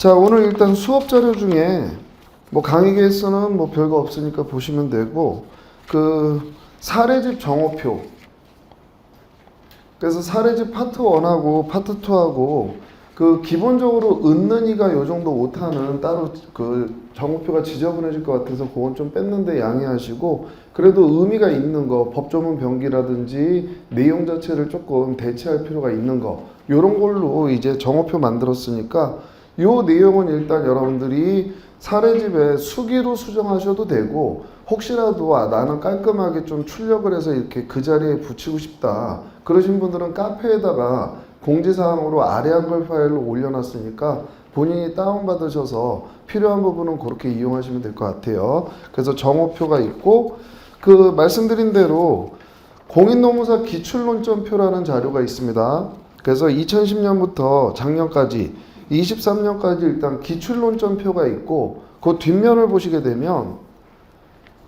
자, 오늘 일단 수업 자료 중에 뭐 강의계에서는 뭐 별거 없으니까 보시면 되고, 그 사례집 정오표. 그래서 사례집 파트 1하고 파트 2하고 그 기본적으로 은는이가 요 정도 못하는 따로 그 정오표가 지저분해질 것 같아서 그건 좀 뺐는데 양해하시고, 그래도 의미가 있는 거, 법조문 변기라든지 내용 자체를 조금 대체할 필요가 있는 거, 요런 걸로 이제 정오표 만들었으니까 요 내용은 일단 여러분들이 사례집에 수기로 수정하셔도 되고, 혹시라도 나는 깔끔하게 좀 출력을 해서 이렇게 그 자리에 붙이고 싶다 그러신 분들은 카페에다가 공지사항으로 아래 한글 파일로 올려놨으니까 본인이 다운받으셔서 필요한 부분은 그렇게 이용하시면 될 것 같아요. 그래서 정오표가 있고, 그 말씀드린 대로 공인노무사 기출논점표라는 자료가 있습니다. 그래서 2010년부터 작년까지 23년까지 일단 기출논점표가 있고, 그 뒷면을 보시게 되면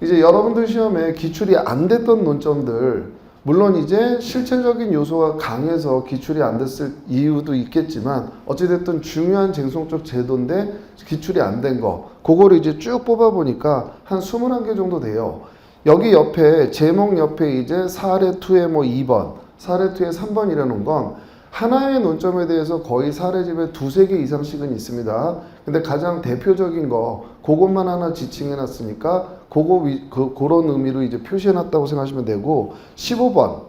이제 여러분들 시험에 기출이 안 됐던 논점들, 물론 이제 실체적인 요소가 강해서 기출이 안 됐을 이유도 있겠지만 어찌됐든 중요한 쟁송적 제도인데 기출이 안 된 거, 그거를 이제 쭉 뽑아보니까 한 21개 정도 돼요. 여기 옆에 제목 옆에 이제 사례2의 뭐 2번, 사례2의 3번 이라는 건 하나의 논점에 대해서 거의 사례집에 2-3개 이상씩은 있습니다. 근데 가장 대표적인 거, 그것만 하나 지칭해 놨으니까 그런 의미로 이제 표시해 놨다고 생각하시면 되고, 15번.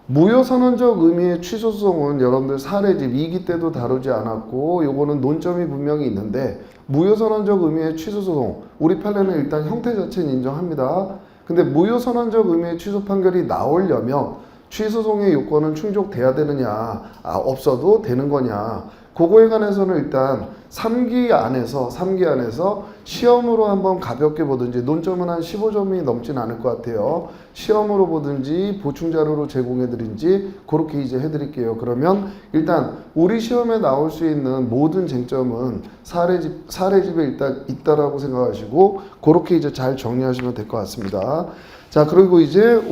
무효선언적 의미의 취소소송은 여러분들 사례집 2기 때도 다루지 않았고, 요거는 논점이 분명히 있는데, 무효선언적 의미의 취소소송, 우리 판례는 일단 형태 자체는 인정합니다. 근데 무효선언적 의미의 취소 판결이 나오려면 취소송의 요건은 충족돼야 되느냐, 없어도 되는 거냐, 그거에 관해서는 일단 3기 안에서 시험으로 한번 가볍게 보든지, 논점은 한 15점이 넘진 않을 것 같아요. 시험으로 보든지 보충자료로 제공해드린지 그렇게 이제 해드릴게요. 그러면 일단 우리 시험에 나올 수 있는 모든 쟁점은 사례집에 일단 있다라고 생각하시고 그렇게 이제 잘 정리하시면 될 것 같습니다. 자, 그리고 이제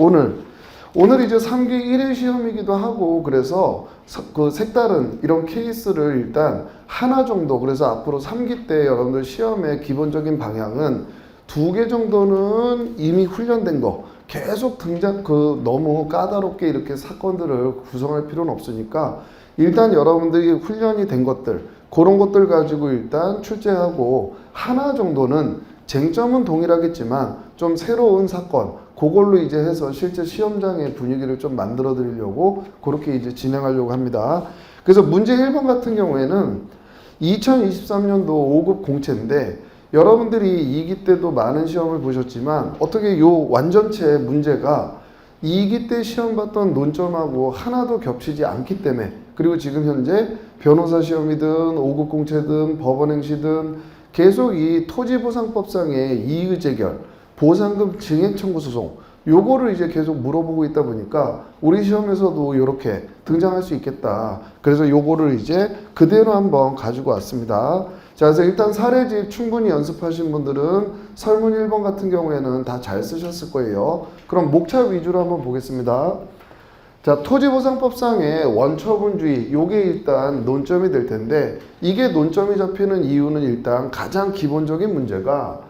오늘 이제 3기 1회 시험이기도 하고, 그래서 그 색다른 이런 케이스를 일단 하나 정도, 그래서 앞으로 3기 때 여러분들 시험의 기본적인 방향은 2개 정도는 이미 훈련된 거, 계속 너무 까다롭게 이렇게 사건들을 구성할 필요는 없으니까 일단 여러분들이 훈련이 된 것들, 그런 것들 가지고 일단 출제하고, 하나 정도는 쟁점은 동일하겠지만 좀 새로운 사건, 그걸로 이제 해서 실제 시험장의 분위기를 좀 만들어 드리려고 그렇게 이제 진행하려고 합니다. 그래서 문제 1번 같은 경우에는 2023년도 5급 공채인데, 여러분들이 2기 때도 많은 시험을 보셨지만 어떻게 요 완전체 문제가 2기 때 시험 봤던 논점하고 하나도 겹치지 않기 때문에, 그리고 지금 현재 변호사 시험이든 5급 공채든 법원행시든 계속 이 토지보상법상의 이의제결, 보상금 증액 청구 소송, 요거를 이제 계속 물어보고 있다 보니까 우리 시험에서도 이렇게 등장할 수 있겠다. 그래서 요거를 이제 그대로 한번 가지고 왔습니다. 자, 그래서 일단 사례집 충분히 연습하신 분들은 설문 1번 같은 경우에는 다 잘 쓰셨을 거예요. 그럼 목차 위주로 한번 보겠습니다. 자, 토지보상법상의 원처분주의, 요게 일단 논점이 될 텐데, 이게 논점이 잡히는 이유는 일단 가장 기본적인 문제가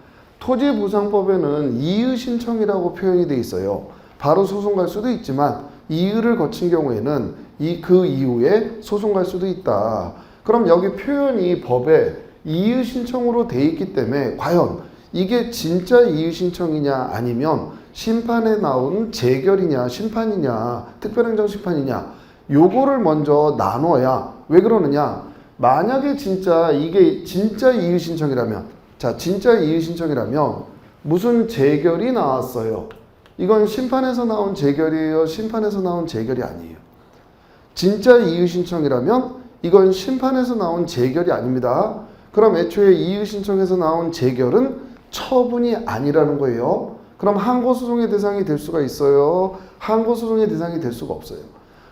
토지보상법에는 이의신청이라고 표현이 돼 있어요. 바로 소송 갈 수도 있지만 이의를 거친 경우에는 그 이후에 소송 갈 수도 있다. 그럼 여기 표현이 법에 이의신청으로 돼 있기 때문에 과연 이게 진짜 이의신청이냐, 아니면 심판에 나온 재결이냐, 심판이냐, 특별행정심판이냐, 요거를 먼저 나눠야. 왜 그러느냐, 만약에 이게 진짜 이의신청이라면, 자, 진짜 이의신청이라면 무슨 재결이 나왔어요. 이건 심판에서 나온 재결이에요, 심판에서 나온 재결이 아니에요. 진짜 이의신청이라면 이건 심판에서 나온 재결이 아닙니다. 그럼 애초에 이의신청에서 나온 재결은 처분이 아니라는 거예요. 그럼 항고소송의 대상이 될 수가 있어요, 항고소송의 대상이 될 수가 없어요.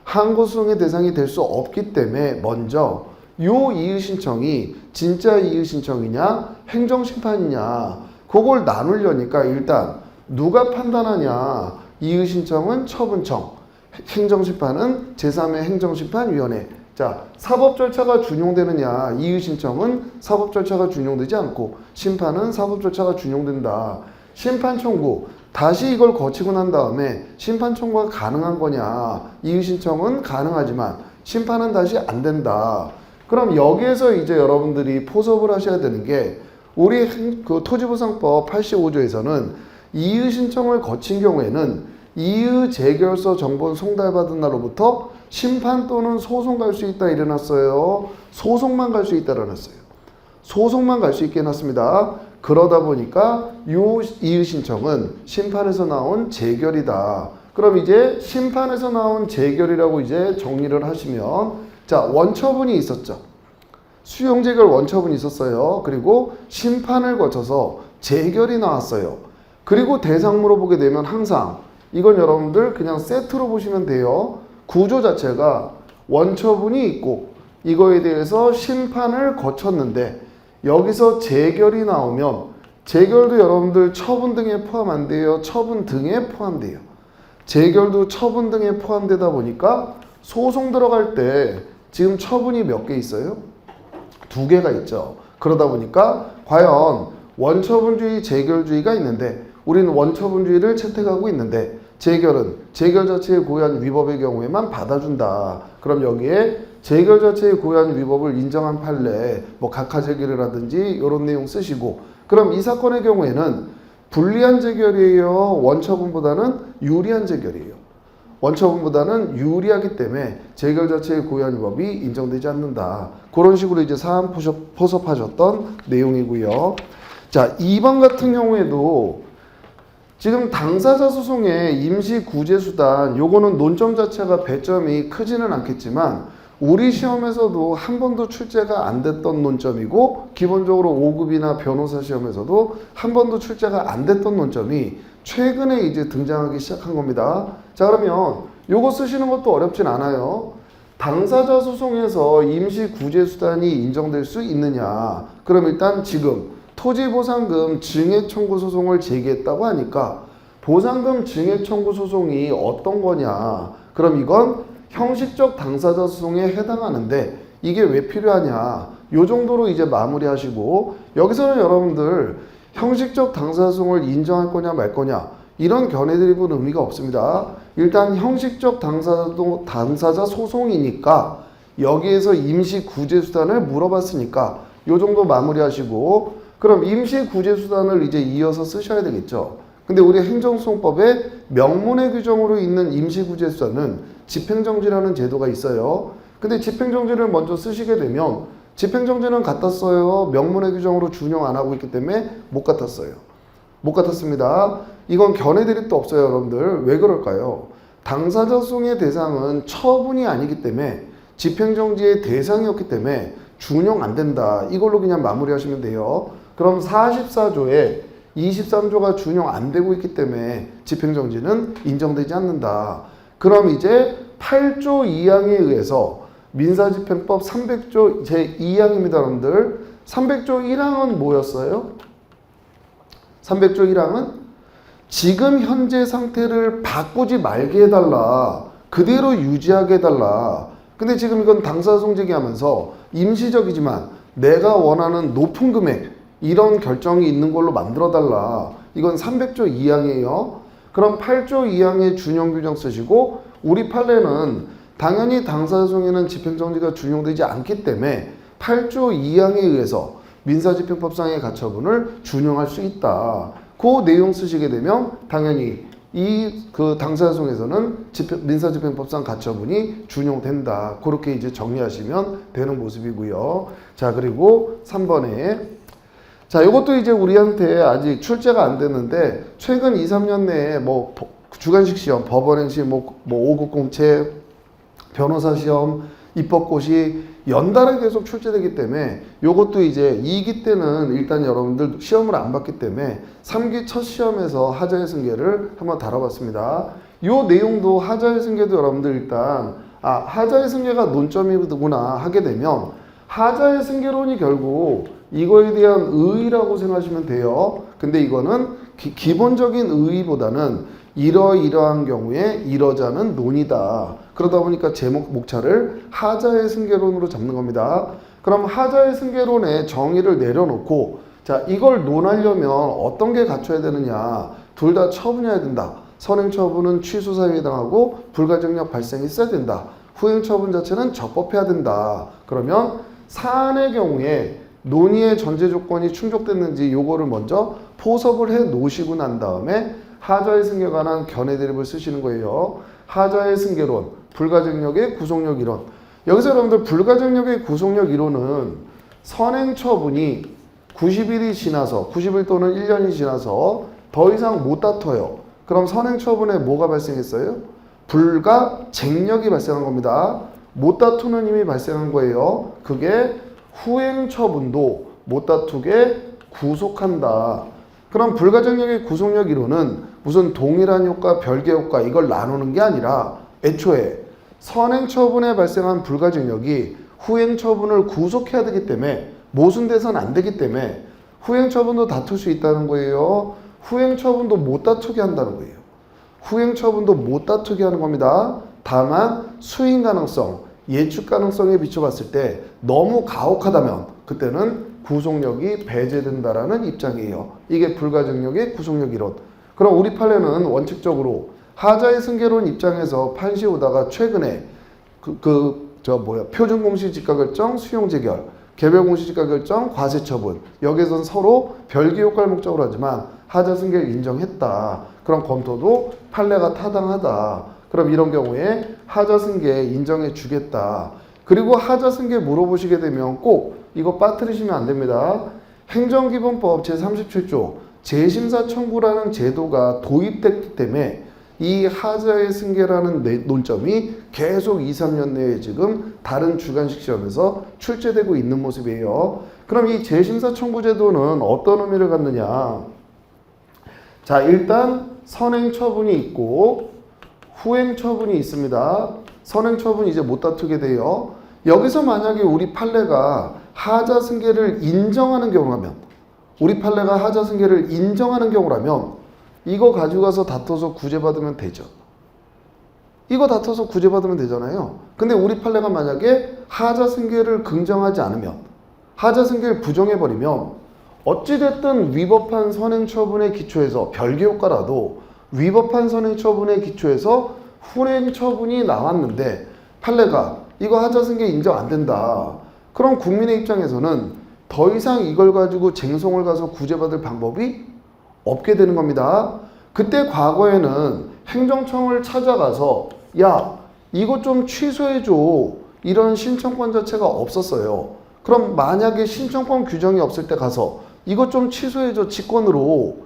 항고소송의 대상이 될 수 없기 때문에 먼저 요 이의신청이 진짜 이의신청이냐, 행정심판이냐, 그걸 나누려니까 일단 누가 판단하냐, 이의신청은 처분청, 행정심판은 제3의 행정심판위원회, 자, 사법 절차가 준용되느냐? 이의 신청은 사법 절차가 준용되지 않고 심판은 사법 절차가 준용된다. 심판 청구 다시 이걸 거치고 난 다음에 심판 청구가 가능한 거냐? 이의 신청은 가능하지만 심판은 다시 안 된다. 그럼 여기에서 이제 여러분들이 포섭을 하셔야 되는 게 우리 그 토지보상법 85조에서는 이의 신청을 거친 경우에는 이의 재결서 정본 송달받은 날로부터 심판 또는 소송 갈 수 있다 이래놨어요. 소송만 갈 수 있다 이래놨어요. 소송만 갈 수 있게 해놨습니다. 그러다 보니까 요 이의 신청은 심판에서 나온 재결이다. 그럼 이제 심판에서 나온 재결이라고 이제 정리를 하시면, 자, 원처분이 있었죠. 수용 재결 원처분이 있었어요. 그리고 심판을 거쳐서 재결이 나왔어요. 그리고 대상 물어보게 되면 항상 이건 여러분들 그냥 세트로 보시면 돼요. 구조 자체가 원처분이 있고 이거에 대해서 심판을 거쳤는데 여기서 재결이 나오면 재결도 여러분들 처분 등에 포함 안 돼요. 처분 등에 포함돼요. 재결도 처분 등에 포함되다 보니까 소송 들어갈 때 지금 처분이 몇 개 있어요? 2개가 있죠. 그러다 보니까 과연 원처분주의, 재결주의가 있는데 우리는 원처분주의를 채택하고 있는데 재결은 재결 자체의 고유한 위법의 경우에만 받아준다. 그럼 여기에 재결 자체의 고유한 위법을 인정한 판례, 뭐 각하재결이라든지 이런 내용 쓰시고, 그럼 이 사건의 경우에는 불리한 재결이에요? 원처분보다는 유리한 재결이에요? 원처분보다는 유리하기 때문에 재결 자체의 고유한 위법이 인정되지 않는다. 그런 식으로 이제 사안 포섭하셨던 내용이고요. 자, 2번 같은 경우에도 지금 당사자 소송의 임시구제수단, 요거는 논점 자체가 배점이 크지는 않겠지만 우리 시험에서도 한 번도 출제가 안 됐던 논점이고 기본적으로 5급이나 변호사 시험에서도 한 번도 출제가 안 됐던 논점이 최근에 이제 등장하기 시작한 겁니다. 자, 그러면 요거 쓰시는 것도 어렵진 않아요. 당사자 소송에서 임시구제수단이 인정될 수 있느냐? 그럼 일단 지금 토지보상금 증액 청구 소송을 제기했다고 하니까 보상금 증액 청구 소송이 어떤 거냐? 그럼 이건 형식적 당사자 소송에 해당하는데 이게 왜 필요하냐? 요 정도로 이제 마무리하시고, 여기서는 여러분들 형식적 당사자 소송을 인정할 거냐 말 거냐 이런 견해드립은 의미가 없습니다. 일단 형식적 당사자 소송이니까 여기에서 임시구제수단을 물어봤으니까 요 정도 마무리하시고, 그럼 임시구제수단을 이제 이어서 쓰셔야 되겠죠. 근데 우리 행정소송법에 명문의 규정으로 있는 임시구제수단은 집행정지라는 제도가 있어요. 근데 집행정지를 먼저 쓰시게 되면 집행정지는 갖다 써요. 명문의 규정으로 준용 안 하고 있기 때문에 못 갖다 써요. 못 갖다 씁니다. 이건 견해드립도 없어요, 여러분들. 왜 그럴까요? 당사자 소송의 대상은 처분이 아니기 때문에 집행정지의 대상이었기 때문에 준용 안 된다. 이걸로 그냥 마무리하시면 돼요. 그럼 44조에 23조가 준용 안 되고 있기 때문에 집행정지는 인정되지 않는다. 그럼 이제 8조 2항에 의해서 민사집행법 300조 제2항입니다, 여러분들. 300조 1항은 뭐였어요? 300조 1항은 지금 현재 상태를 바꾸지 말게 해달라. 그대로 유지하게 해달라. 근데 지금 이건 당사소송 제기하면서 임시적이지만 내가 원하는 높은 금액 이런 결정이 있는 걸로 만들어달라. 이건 300조 2항이에요. 그럼 8조 2항의 준용 규정 쓰시고, 우리 판례는 당연히 당사소송에는 집행정지가 준용되지 않기 때문에 8조 2항에 의해서 민사집행법상의 가처분을 준용할 수 있다. 그 내용 쓰시게 되면 당연히 이 그 당사소송에서는 민사집행법상 가처분이 준용된다. 그렇게 이제 정리하시면 되는 모습이고요. 자, 그리고 3번에 자, 이것도 이제 우리한테 아직 출제가 안 됐는데 최근 2, 3년 내에 뭐 주관식 시험, 법원행시, 뭐 5급 공채, 변호사 시험, 입법고시 연달아 계속 출제되기 때문에 이것도 이제 2기 때는 일단 여러분들 시험을 안 봤기 때문에 3기 첫 시험에서 하자의 승계를 한번 다뤄봤습니다. 이 내용도 하자의 승계도 여러분들 일단 하자의 승계가 논점이구나 하게 되면 하자의 승계론이 결국 이거에 대한 의의라고 생각하시면 돼요. 근데 이거는 기본적인 의의보다는 이러이러한 경우에 이러자는 논이다. 그러다 보니까 제목 목차를 하자의 승계론으로 잡는 겁니다. 그럼 하자의 승계론의 정의를 내려놓고 자 이걸 논하려면 어떤 게 갖춰야 되느냐. 둘 다 처분해야 된다. 선행처분은 취소 사유에 해당하고 불가증력 발생이 있어야 된다. 후행처분 자체는 적법해야 된다. 그러면 사안의 경우에 논의의 전제 조건이 충족됐는지 요거를 먼저 포섭을 해 놓으시고 난 다음에 하자의 승계에 관한 견해 대립을 쓰시는 거예요. 하자의 승계론, 불가증력의 구속력 이론. 여기서 여러분들 불가증력의 구속력 이론은 선행처분이 90일이 지나서 90일 또는 1년이 지나서 더 이상 못 다퉈요. 그럼 선행처분에 뭐가 발생했어요? 불가쟁력이 발생한 겁니다. 못 다투는 힘이 발생한 거예요. 그게 후행처분도 못 다투게 구속한다. 그럼 불가증력의 구속력 이론은 무슨 동일한 효과, 별개 효과 이걸 나누는 게 아니라 애초에 선행처분에 발생한 불가증력이 후행처분을 구속해야 되기 때문에 모순돼서는 안 되기 때문에 후행처분도 다툴 수 있다는 거예요. 후행처분도 못 다투게 한다는 거예요. 후행처분도 못 다투게 하는 겁니다. 다만 수행 가능성, 예측 가능성에 비춰봤을 때 너무 가혹하다면 그때는 구속력이 배제된다라는 입장이에요. 이게 불가증력의 구속력 이론. 그럼 우리 판례는 원칙적으로 하자의 승계론 입장에서 판시 오다가 최근에 표준공시지가결정 수용재결, 개별공시지가결정 과세처분 여기에서는 서로 별개 효과를 목적으로 하지만 하자 승계를 인정했다. 그럼 검토도 판례가 타당하다. 그럼 이런 경우에 하자 승계 인정해 주겠다. 그리고 하자 승계 물어보시게 되면 꼭 이거 빠뜨리시면 안 됩니다. 행정기본법 제37조 재심사 청구라는 제도가 도입됐기 때문에 이 하자의 승계라는 논점이 계속 2, 3년 내에 지금 다른 주관식 시험에서 출제되고 있는 모습이에요. 그럼 이 재심사 청구 제도는 어떤 의미를 갖느냐? 자, 일단 선행처분이 있고 후행처분이 있습니다. 선행처분이 이제 못 다투게 돼요. 여기서 만약에 우리 판례가 하자 승계를 인정하는 경우라면 우리 판례가 하자 승계를 인정하는 경우라면 이거 가지고 가서 다퉈서 구제받으면 되죠. 이거 다퉈서 구제받으면 되잖아요. 근데 우리 판례가 만약에 하자 승계를 긍정하지 않으면 하자 승계를 부정해버리면 어찌됐든 위법한 선행처분의 기초에서 별개 효과라도 위법한 선행처분의 기초에서 후행처분이 나왔는데 판례가 이거 하자 승계 인정 안 된다. 그럼 국민의 입장에서는 더 이상 이걸 가지고 쟁송을 가서 구제받을 방법이 없게 되는 겁니다. 그때 과거에는 행정청을 찾아가서 야 이거 좀 취소해줘 이런 신청권 자체가 없었어요. 그럼 만약에 신청권 규정이 없을 때 가서 이것 좀 취소해줘 직권으로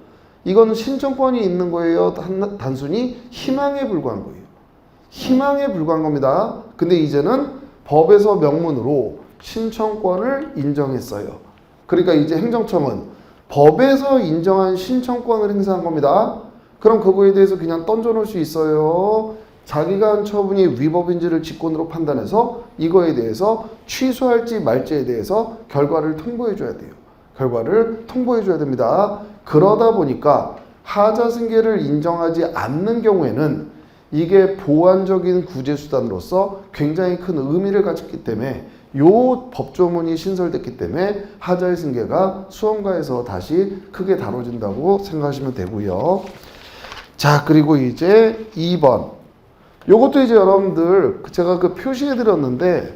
이건 신청권이 있는 거예요. 단순히 희망에 불과한 거예요. 희망에 불과한 겁니다. 근데 이제는 법에서 명문으로 신청권을 인정했어요. 그러니까 이제 행정청은 법에서 인정한 신청권을 행사한 겁니다. 그럼 그거에 대해서 그냥 던져놓을 수 있어요. 자기가 한 처분이 위법인지를 직권으로 판단해서 이거에 대해서 취소할지 말지에 대해서 결과를 통보해줘야 돼요. 결과를 통보해줘야 됩니다. 그러다 보니까 하자 승계를 인정하지 않는 경우에는 이게 보완적인 구제수단으로서 굉장히 큰 의미를 가졌기 때문에 요 법조문이 신설됐기 때문에 하자의 승계가 수험가에서 다시 크게 다뤄진다고 생각하시면 되고요. 자, 그리고 이제 2번. 요것도 이제 여러분들 제가 표시해 드렸는데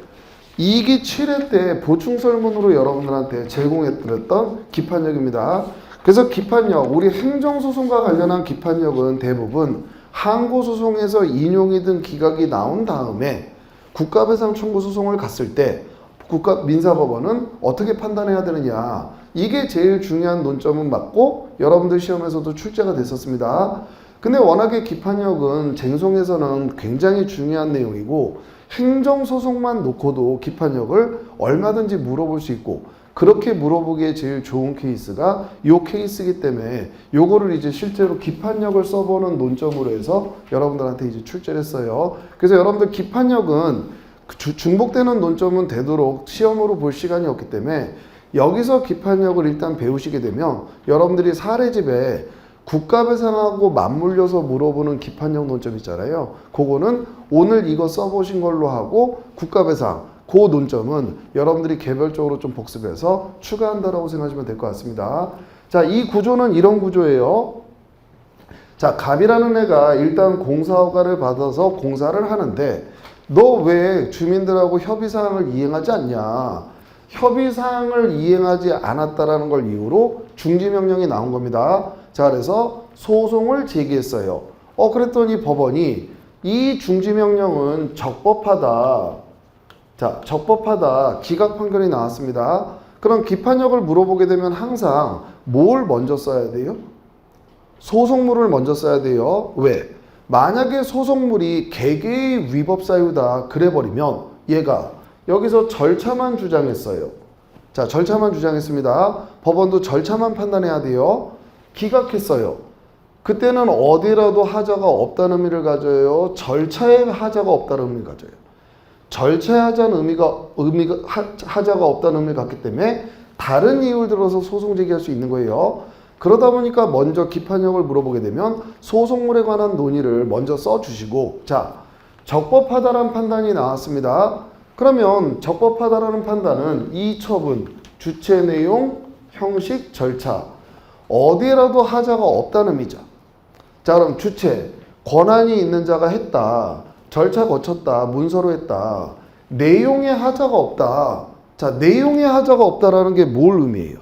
2기 7회 때 보충 설문으로 여러분들한테 제공해 드렸던 기판력입니다. 그래서 기판력, 우리 행정소송과 관련한 기판력은 대부분 항고소송에서 인용이든 기각이 나온 다음에 국가배상 청구 소송을 갔을 때 민사법원은 어떻게 판단해야 되느냐. 이게 제일 중요한 논점은 맞고 여러분들 시험에서도 출제가 됐었습니다. 근데 워낙에 기판력은 쟁송에서는 굉장히 중요한 내용이고 행정소송만 놓고도 기판력을 얼마든지 물어볼 수 있고 그렇게 물어보기에 제일 좋은 케이스가 요 케이스이기 때문에 요거를 이제 실제로 기판력을 써보는 논점으로 해서 여러분들한테 이제 출제를 했어요. 그래서 여러분들 기판력은 중복되는 논점은 되도록 시험으로 볼 시간이 없기 때문에 여기서 기판력을 일단 배우시게 되면 여러분들이 사례집에 국가배상하고 맞물려서 물어보는 기판형 논점 있잖아요. 그거는 오늘 이거 써보신 걸로 하고 국가배상 그 논점은 여러분들이 개별적으로 좀 복습해서 추가한다라고 생각하시면 될 것 같습니다. 자, 이 구조는 이런 구조예요. 자, 갑이라는 애가 일단 공사허가를 받아서 공사를 하는데 너 왜 주민들하고 협의사항을 이행하지 않냐? 협의사항을 이행하지 않았다라는 걸 이유로 중지명령이 나온 겁니다. 자, 그래서 소송을 제기했어요. 그랬더니 법원이 이 중지명령은 적법하다. 자, 적법하다. 기각 판결이 나왔습니다. 그럼 기판력을 물어보게 되면 항상 뭘 먼저 써야 돼요? 소송물을 먼저 써야 돼요. 왜? 만약에 소송물이 개개의 위법 사유다 그래버리면 얘가 여기서 절차만 주장했어요. 자, 절차만 주장했습니다. 법원도 절차만 판단해야 돼요. 기각했어요. 그때는 어디라도 하자가 없다는 의미를 가져요. 절차에 하자가 없다는 의미를 가져요. 절차에 하자는 하자가 없다는 의미를 갖기 때문에 다른 이유를 들어서 소송 제기할 수 있는 거예요. 그러다 보니까 먼저 기판형을 물어보게 되면 소송물에 관한 논의를 먼저 써주시고, 자, 적법하다라는 판단이 나왔습니다. 그러면 적법하다라는 판단은 이 처분, 주체 내용, 형식, 절차 어디에라도 하자가 없다는 의미죠. 자, 그럼 주체, 권한이 있는 자가 했다. 절차 거쳤다. 문서로 했다. 내용에 하자가 없다. 자, 내용에 하자가 없다라는 게 뭘 의미해요?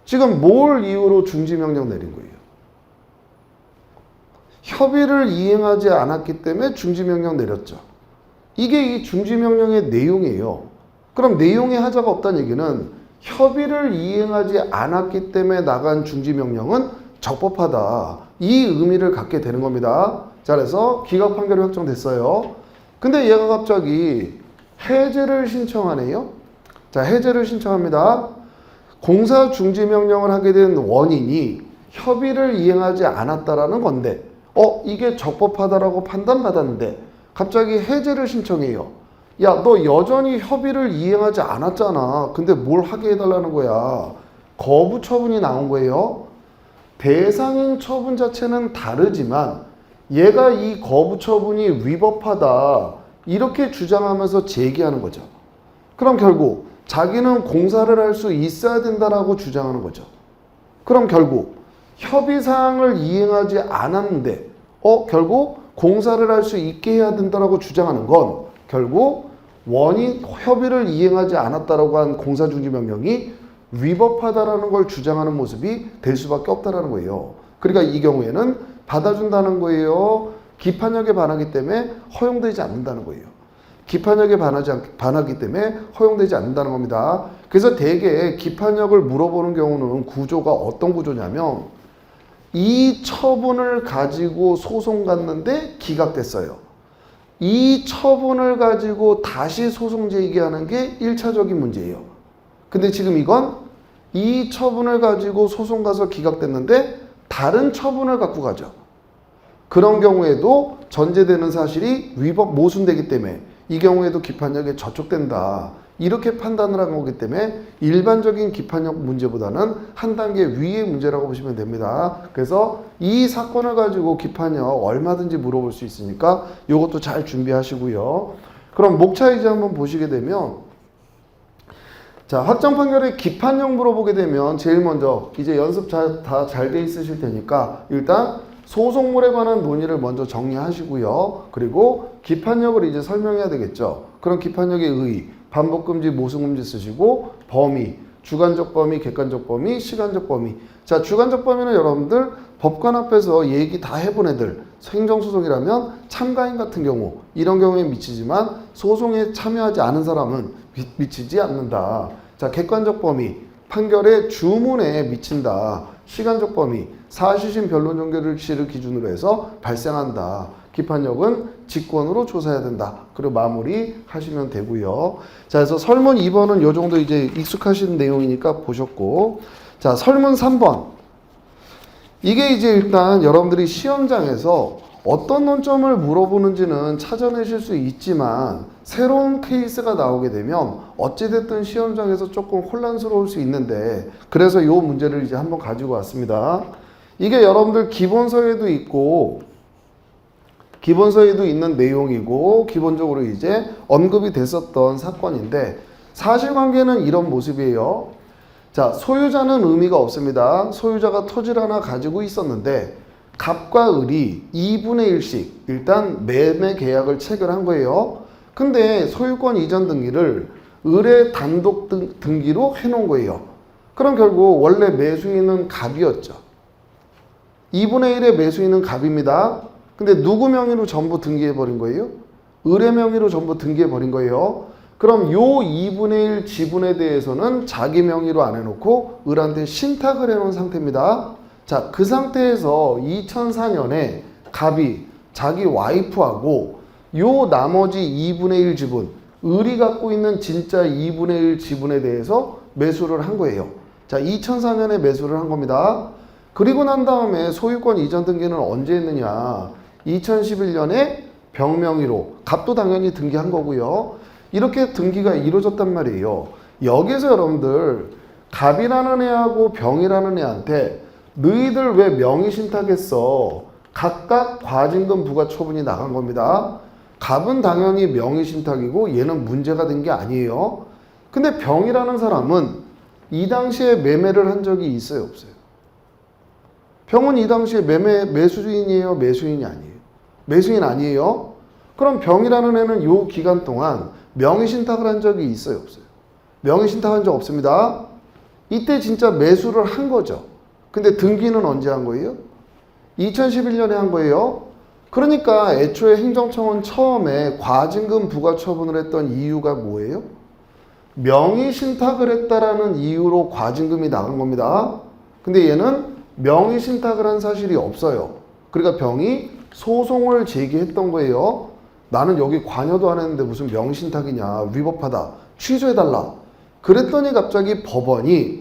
지금 뭘 이유로 중지명령 내린 거예요? 협의를 이행하지 않았기 때문에 중지명령 내렸죠. 이게 이 중지명령의 내용이에요. 그럼 내용에 하자가 없다는 얘기는 협의를 이행하지 않았기 때문에 나간 중지명령은 적법하다. 이 의미를 갖게 되는 겁니다. 자, 그래서 기각 판결이 확정됐어요. 근데 얘가 갑자기 해제를 신청하네요. 자, 해제를 신청합니다. 공사 중지명령을 하게 된 원인이 협의를 이행하지 않았다라는 건데 이게 적법하다라고 판단받았는데 갑자기 해제를 신청해요. 야, 너 여전히 협의를 이행하지 않았잖아. 근데 뭘 하게 해달라는 거야. 거부 처분이 나온 거예요. 대상인 처분 자체는 다르지만 얘가 이 거부 처분이 위법하다 이렇게 주장하면서 제기하는 거죠. 그럼 결국 자기는 공사를 할 수 있어야 된다라고 주장하는 거죠. 그럼 결국 협의사항을 이행하지 않았는데 결국 공사를 할 수 있게 해야 된다라고 주장하는 건 결국 협의를 이행하지 않았다라고 한 공사중지명령이 위법하다라는 걸 주장하는 모습이 될 수밖에 없다라는 거예요. 그러니까 이 경우에는 받아준다는 거예요. 기판력에 반하기 때문에 허용되지 않는다는 거예요. 기판력에 반하기 때문에 허용되지 않는다는 겁니다. 그래서 대개 기판력을 물어보는 경우는 구조가 어떤 구조냐면 이 처분을 가지고 소송 갔는데 기각됐어요. 이 처분을 가지고 다시 소송 제기하는 게 1차적인 문제예요. 근데 지금 이건 이 처분을 가지고 소송 가서 기각됐는데 다른 처분을 갖고 가죠. 그런 경우에도 전제되는 사실이 모순되기 때문에 이 경우에도 기판력에 저촉된다. 이렇게 판단을 한 거기 때문에 일반적인 기판력 문제보다는 한 단계 위의 문제라고 보시면 됩니다. 그래서 이 사건을 가지고 기판력 얼마든지 물어볼 수 있으니까 이것도 잘 준비하시고요. 그럼 목차이지 한번 보시게 되면 자, 확정 판결에 기판력 물어보게 되면 제일 먼저 이제 연습 다 잘 돼 있으실 테니까 일단 소송물에 관한 논의를 먼저 정리하시고요. 그리고 기판력을 이제 설명해야 되겠죠. 그럼 기판력의 의의, 반복금지, 모순금지 쓰시고 범위, 주관적 범위, 객관적 범위, 시간적 범위. 자, 주관적 범위는 여러분들 법관 앞에서 얘기 다 해본 애들, 행정소송이라면 참가인 같은 경우 이런 경우에 미치지만 소송에 참여하지 않은 사람은 미치지 않는다. 자, 객관적 범위, 판결의 주문에 미친다. 시간적 범위, 사실심 변론 종결일치를 기준으로 해서 발생한다. 기판력은 직권으로 조사해야 된다. 그리고 마무리 하시면 되고요. 자, 그래서 설문 2번은 요 정도 이제 익숙하신 내용이니까 보셨고, 자, 설문 3번. 이게 이제 일단 여러분들이 시험장에서 어떤 논점을 물어보는지는 찾아내실 수 있지만 새로운 케이스가 나오게 되면 어찌됐든 시험장에서 조금 혼란스러울 수 있는데 그래서 이 문제를 이제 한번 가지고 왔습니다. 이게 여러분들 기본서에도 있고 기본서에도 있는 내용이고 기본적으로 이제 언급이 됐었던 사건인데 사실관계는 이런 모습이에요. 자, 소유자는 의미가 없습니다. 소유자가 토지를 하나 가지고 있었는데 갑과 을이 2분의 1씩 일단 매매 계약을 체결한 거예요. 근데 소유권 이전 등기를 을의 단독 등기로 해놓은 거예요. 그럼 결국 원래 매수인은 갑이었죠. 2분의 1의 매수인은 갑입니다. 근데 누구 명의로 전부 등기해버린 거예요? 을의 명의로 전부 등기해버린 거예요. 그럼 요 2분의 1 지분에 대해서는 자기 명의로 안 해놓고 을한테 신탁을 해놓은 상태입니다. 자, 그 상태에서 2004년에 갑이 자기 와이프하고 요 나머지 2분의 1 지분, 을이 갖고 있는 진짜 2분의 1 지분에 대해서 매수를 한 거예요. 자, 2004년에 매수를 한 겁니다. 그리고 난 다음에 소유권 이전 등기는 언제 했느냐? 2011년에 병명의로 갑도 당연히 등기한 거고요. 이렇게 등기가 이루어졌단 말이에요. 여기서 여러분들 갑이라는 애하고 병이라는 애한테 너희들 왜 명의신탁했어? 각각 과징금 부과 처분이 나간 겁니다. 갑은 당연히 명의신탁이고 얘는 문제가 된 게 아니에요. 근데 병이라는 사람은 이 당시에 매매를 한 적이 있어요, 없어요? 병은 이 당시에 매수인이에요, 매수인이 아니에요? 매수인 아니에요? 그럼 병이라는 애는 요 기간 동안 명의신탁을 한 적이 있어요, 없어요? 명의신탁한 적 없습니다. 이때 진짜 매수를 한 거죠. 근데 등기는 언제 한 거예요? 2011년에 한 거예요. 그러니까 애초에 행정청은 처음에 과징금 부과 처분을 했던 이유가 뭐예요? 명의신탁을 했다라는 이유로 과징금이 나간 겁니다. 근데 얘는 명의신탁을 한 사실이 없어요. 그러니까 병이 소송을 제기했던 거예요. 나는 여기 관여도 안 했는데 무슨 명의신탁이냐, 위법하다, 취소해달라. 그랬더니 갑자기 법원이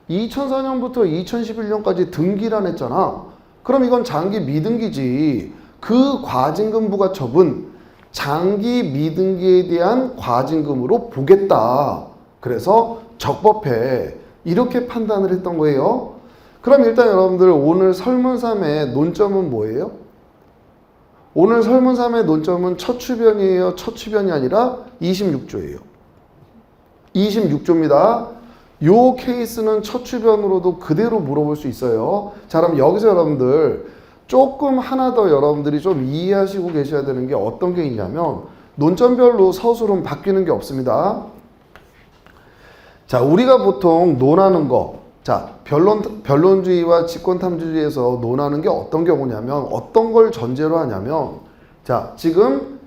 2004년부터 2011년까지 등기를 안 했잖아. 그럼 이건 장기 미등기지. 그 과징금 부과 처분 장기 미등기에 대한 과징금으로 보겠다. 그래서 적법해. 이렇게 판단을 했던 거예요. 그럼 일단 여러분들 오늘 설문3의 논점은 뭐예요? 오늘 설문3의 논점은 첫 추변이에요? 첫 추변이 아니라 26조예요. 26조입니다. 요 케이스는 첫 추변으로도 그대로 물어볼 수 있어요. 자, 그럼 여기서 여러분들 조금 하나 더 여러분들이 좀 이해하시고 계셔야 되는 게 어떤 게 있냐면 논점별로 서술은 바뀌는 게 없습니다. 자, 우리가 보통 논하는 거, 자, 변론주의와 직권탐구주의에서 논하는 게 어떤 경우냐면 어떤 걸 전제로 하냐면 자, 지금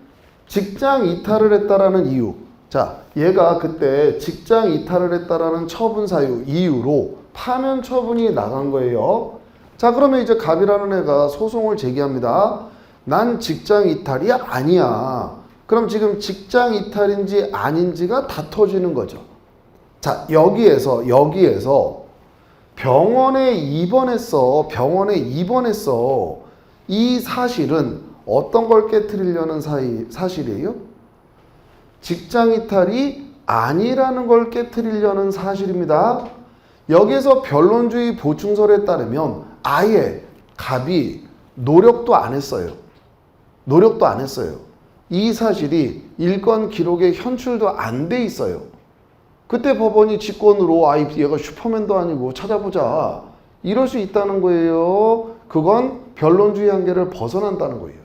직장 이탈을 했다라는 이유, 자, 얘가 그때 직장 이탈을 했다라는 처분 사유, 이유로 파면 처분이 나간 거예요. 자, 그러면 이제 갑이라는 애가 소송을 제기합니다. 난 직장 이탈이 아니야. 그럼 지금 직장 이탈인지 아닌지가 다퉈지는 거죠. 자, 여기에서 병원에 입원했어. 이 사실은 어떤 걸 깨트리려는 사실이에요? 직장 이탈이 아니라는 걸 깨트리려는 사실입니다. 여기에서 변론주의 보충설에 따르면 아예 갑이 노력도 안 했어요. 이 사실이 일권 기록에 현출도 안 돼 있어요. 그때 법원이 직권으로 얘가 슈퍼맨도 아니고 찾아보자. 이럴 수 있다는 거예요. 그건 변론주의 한계를 벗어난다는 거예요.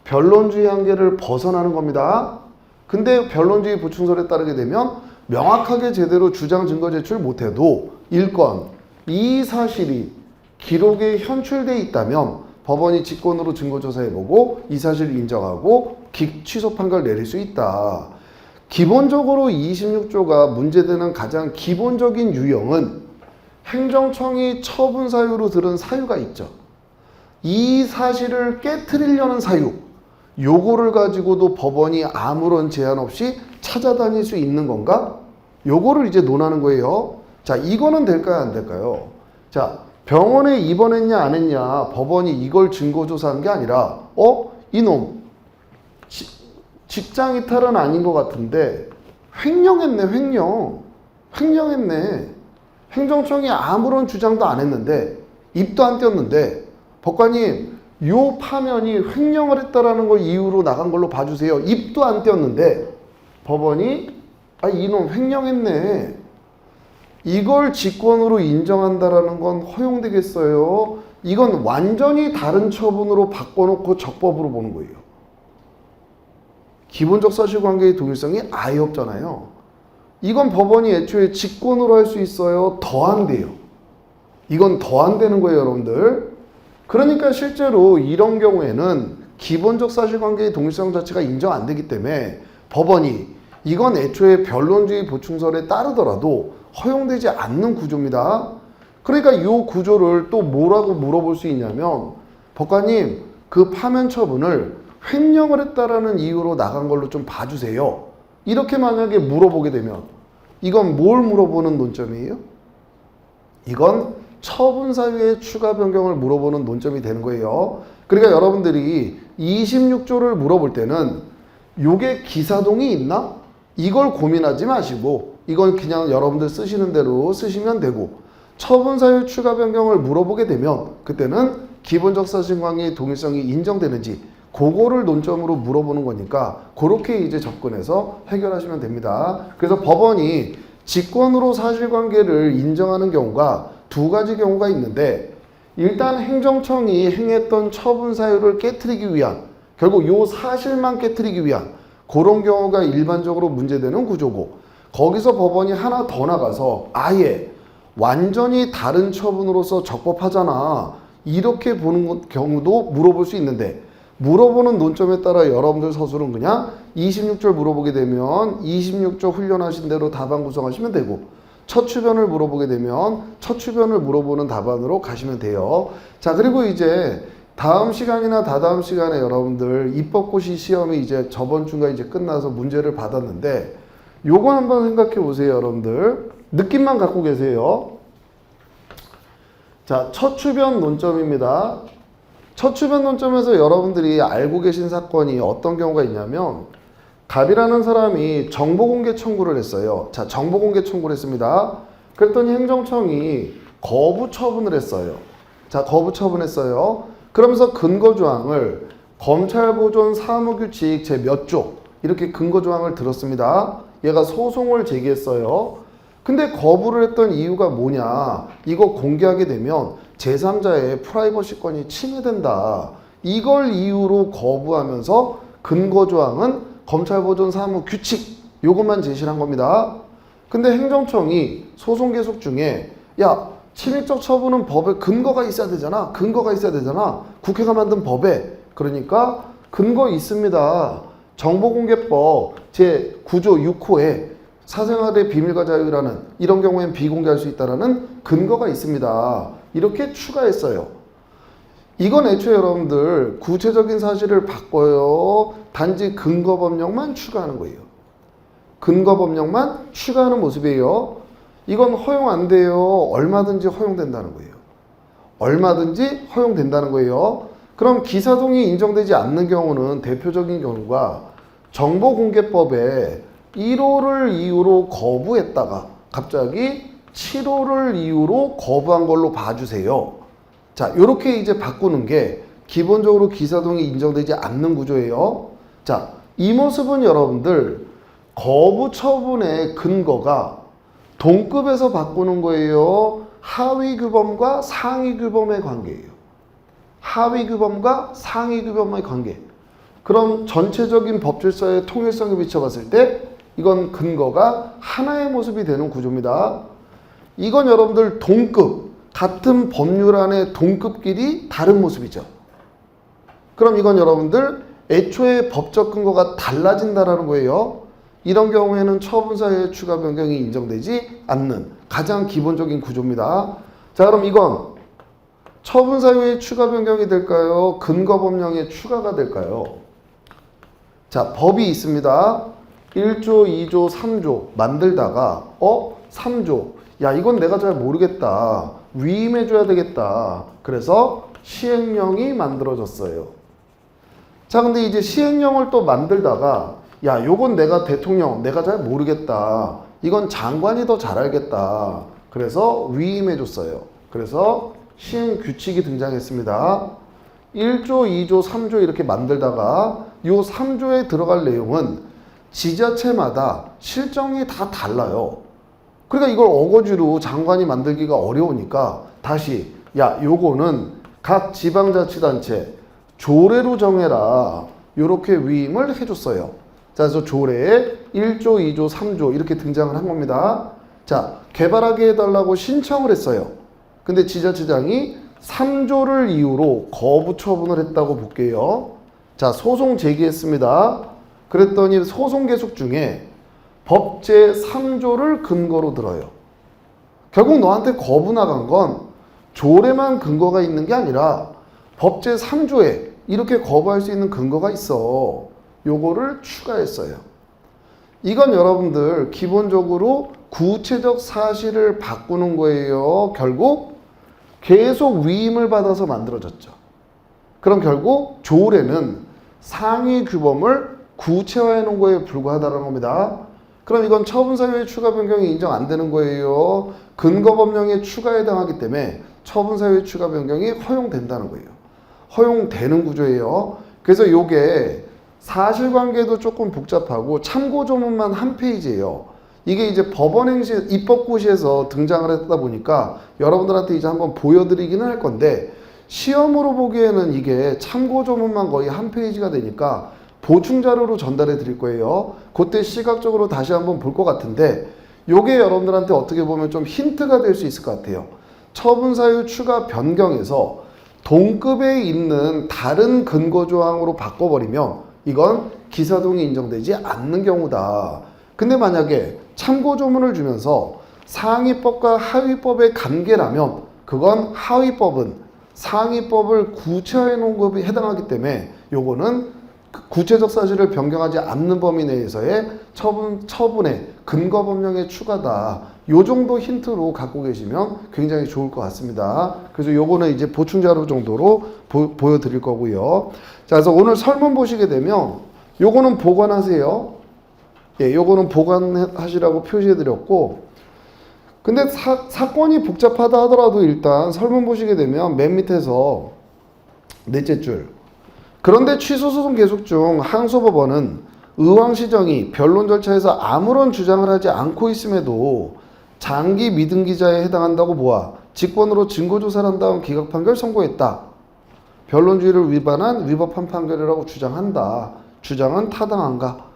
변론주의 한계를 벗어나는 겁니다. 근데 변론주의 보충설에 따르게 되면 명확하게 제대로 주장 증거 제출 못해도 일권 이 사실이 기록에 현출돼 있다면 법원이 직권으로 증거조사해보고 이 사실을 인정하고 취소 판결을 내릴 수 있다. 기본적으로 26조가 문제되는 가장 기본적인 유형은 행정청이 처분 사유로 들은 사유가 있죠. 이 사실을 깨트리려는 사유, 요거를 가지고도 법원이 아무런 제한 없이 찾아다닐 수 있는 건가? 요거를 이제 논하는 거예요. 자, 이거는 될까요, 안 될까요? 자, 병원에 입원했냐 안 했냐 법원이 이걸 증거조사한 게 아니라 이놈 직장 이탈은 아닌 것 같은데 횡령했네. 횡령했네. 행정청이 아무런 주장도 안 했는데 입도 안 띄었는데 법관님 요 파면이 횡령을 했다라는 걸 이유로 나간 걸로 봐주세요. 입도 안 띄었는데 법원이 이놈 횡령했네. 이걸 직권으로 인정한다라는 건 허용되겠어요? 이건 완전히 다른 처분으로 바꿔놓고 적법으로 보는 거예요. 기본적 사실관계의 동일성이 아예 없잖아요. 이건 법원이 애초에 직권으로 할 수 있어요? 더 안 돼요. 이건 더 안 되는 거예요, 여러분들. 그러니까 실제로 이런 경우에는 기본적 사실관계의 동일성 자체가 인정 안 되기 때문에 법원이 이건 애초에 변론주의 보충설에 따르더라도 허용되지 않는 구조입니다. 그러니까 이 구조를 또 뭐라고 물어볼 수 있냐면 법관님 그 파면 처분을 횡령을 했다라는 이유로 나간 걸로 좀 봐주세요. 이렇게 만약에 물어보게 되면 이건 뭘 물어보는 논점이에요? 이건 처분 사유의 추가 변경을 물어보는 논점이 되는 거예요. 그러니까 여러분들이 26조를 물어볼 때는 요게 기사동이 있나? 이걸 고민하지 마시고 이건 그냥 여러분들 쓰시는 대로 쓰시면 되고 처분 사유 추가 변경을 물어보게 되면 그때는 기본적 사실관계의 동일성이 인정되는지 그거를 논점으로 물어보는 거니까 그렇게 이제 접근해서 해결하시면 됩니다. 그래서 법원이 직권으로 사실관계를 인정하는 경우가 두 가지 경우가 있는데 일단 행정청이 행했던 처분 사유를 깨트리기 위한 결국 요 사실만 깨트리기 위한 그런 경우가 일반적으로 문제되는 구조고 거기서 법원이 하나 더 나가서 아예 완전히 다른 처분으로서 적법하잖아 이렇게 보는 경우도 물어볼 수 있는데 물어보는 논점에 따라 여러분들 서술은 그냥 26조 물어보게 되면 26조 훈련하신 대로 답안 구성하시면 되고 첫 추변을 물어보게 되면 첫 추변을 물어보는 답안으로 가시면 돼요. 자, 그리고 이제 다음 시간이나 다다음 시간에 여러분들 입법고시 시험이 이제 저번 주가 이제 끝나서 문제를 받았는데 요거 한번 생각해 보세요, 여러분들. 느낌만 갖고 계세요. 자, 첫 추변 논점입니다. 첫 추변 논점에서 여러분들이 알고 계신 사건이 어떤 경우가 있냐면 갑이라는 사람이 정보공개 청구를 했어요. 자, 정보공개 청구를 했습니다. 그랬더니 행정청이 거부 처분을 했어요. 자, 거부 처분했어요. 그러면서 근거조항을 검찰보존 사무규칙 제 몇 조 이렇게 근거조항을 들었습니다. 얘가 소송을 제기했어요. 근데 거부를 했던 이유가 뭐냐? 이거 공개하게 되면 제3자의 프라이버시권이 침해된다. 이걸 이유로 거부하면서 근거조항은 검찰보존 사무규칙 요것만 제시를 한 겁니다. 근데 행정청이 소송 계속 중에 야 침입적 처분은 법에 근거가 있어야 되잖아. 근거가 있어야 되잖아. 국회가 만든 법에. 그러니까 근거 있습니다. 정보공개법 제9조 6호에 사생활의 비밀과 자유라는 이런 경우엔 비공개할 수 있다라는 근거가 있습니다. 이렇게 추가했어요. 이건 애초에 여러분들 구체적인 사실을 바꿔요. 단지 근거 법령만 추가하는 거예요. 근거 법령만 추가하는 모습이에요. 이건 허용 안 돼요. 얼마든지 허용된다는 거예요. 얼마든지 허용된다는 거예요. 그럼 기사동이 인정되지 않는 경우는 대표적인 경우가 정보공개법에 1호를 이유로 거부했다가 갑자기 7호를 이유로 거부한 걸로 봐주세요. 자, 요렇게 이제 바꾸는 게 기본적으로 기사동이 인정되지 않는 구조예요. 자, 이 모습은 여러분들 거부 처분의 근거가 동급에서 바꾸는 거예요. 하위 규범과 상위 규범의 관계예요. 하위 규범과 상위 규범의 관계. 그럼 전체적인 법 질서의 통일성에 비춰봤을 때 이건 근거가 하나의 모습이 되는 구조입니다. 이건 여러분들 동급, 같은 법률 안에 동급끼리 다른 모습이죠. 그럼 이건 여러분들 애초에 법적 근거가 달라진다라는 거예요. 이런 경우에는 처분 사유의 추가 변경이 인정되지 않는 가장 기본적인 구조입니다. 자, 그럼 이건 처분 사유의 추가 변경이 될까요? 근거 법령의 추가가 될까요? 자, 법이 있습니다. 1조, 2조, 3조 만들다가 3조 야, 이건 내가 잘 모르겠다. 위임해줘야 되겠다. 그래서 시행령이 만들어졌어요. 자, 근데 이제 시행령을 또 만들다가 야, 요건 내가 대통령, 내가 잘 모르겠다. 이건 장관이 더 잘 알겠다. 그래서 위임해줬어요. 그래서 시행규칙이 등장했습니다. 1조, 2조, 3조 이렇게 만들다가 요 3조에 들어갈 내용은 지자체마다 실정이 다 달라요. 그러니까 이걸 어거지로 장관이 만들기가 어려우니까 다시 야, 요거는 각 지방자치단체 조례로 정해라. 요렇게 위임을 해줬어요. 자, 그래서 조례에 1조, 2조, 3조 이렇게 등장을 한 겁니다. 자, 개발하게 해달라고 신청을 했어요. 근데 지자체장이 3조를 이유로 거부 처분을 했다고 볼게요. 자, 소송 제기했습니다. 그랬더니 소송 계속 중에 법 제3조를 근거로 들어요. 결국 너한테 거부 나간 건 조례만 근거가 있는 게 아니라 법 제3조에 이렇게 거부할 수 있는 근거가 있어. 요거를 추가했어요. 이건 여러분들 기본적으로 구체적 사실을 바꾸는 거예요. 결국 계속 위임을 받아서 만들어졌죠. 그럼 결국 조례는 상위 규범을 구체화해 놓은 거에 불과하다는 겁니다. 그럼 이건 처분사유의 추가 변경이 인정 안 되는 거예요. 근거법령에 추가에 해당하기 때문에 처분사유의 추가 변경이 허용된다는 거예요. 허용되는 구조예요. 그래서 요게 사실관계도 조금 복잡하고 참고조문만 한 페이지예요. 이게 이제 법원행시 입법고시에서 등장을 했다 보니까 여러분들한테 이제 한번 보여드리기는 할 건데 시험으로 보기에는 이게 참고조문만 거의 한 페이지가 되니까 보충자료로 전달해 드릴 거예요. 그때 시각적으로 다시 한번 볼 것 같은데 요게 여러분들한테 어떻게 보면 좀 힌트가 될 수 있을 것 같아요. 처분사유 추가 변경에서 동급에 있는 다른 근거조항으로 바꿔버리면 이건 기사동이 인정되지 않는 경우다. 근데 만약에 참고조문을 주면서 상위법과 하위법의 관계라면 그건 하위법은 상위법을 구체화해 놓은 것에 해당하기 때문에 요거는 구체적 사실을 변경하지 않는 범위 내에서의 처분의 근거법령의 추가다. 요 정도 힌트로 갖고 계시면 굉장히 좋을 것 같습니다. 그래서 요거는 이제 보충자료 정도로 보여드릴 거고요. 자, 그래서 오늘 설문 보시게 되면 요거는 보관하세요. 예, 요거는 보관하시라고 표시해드렸고, 근데 사건이 복잡하다 하더라도 일단 설문 보시게 되면 맨 밑에서 넷째 줄. 그런데 취소소송 계속 중 항소법원은 의왕시정이 변론 절차에서 아무런 주장을 하지 않고 있음에도 장기 미등기자에 해당한다고 보아 직권으로 증거조사를 한 다음 기각 판결 선고했다. 변론주의를 위반한 위법한 판결이라고 주장한다. 주장은 타당한가?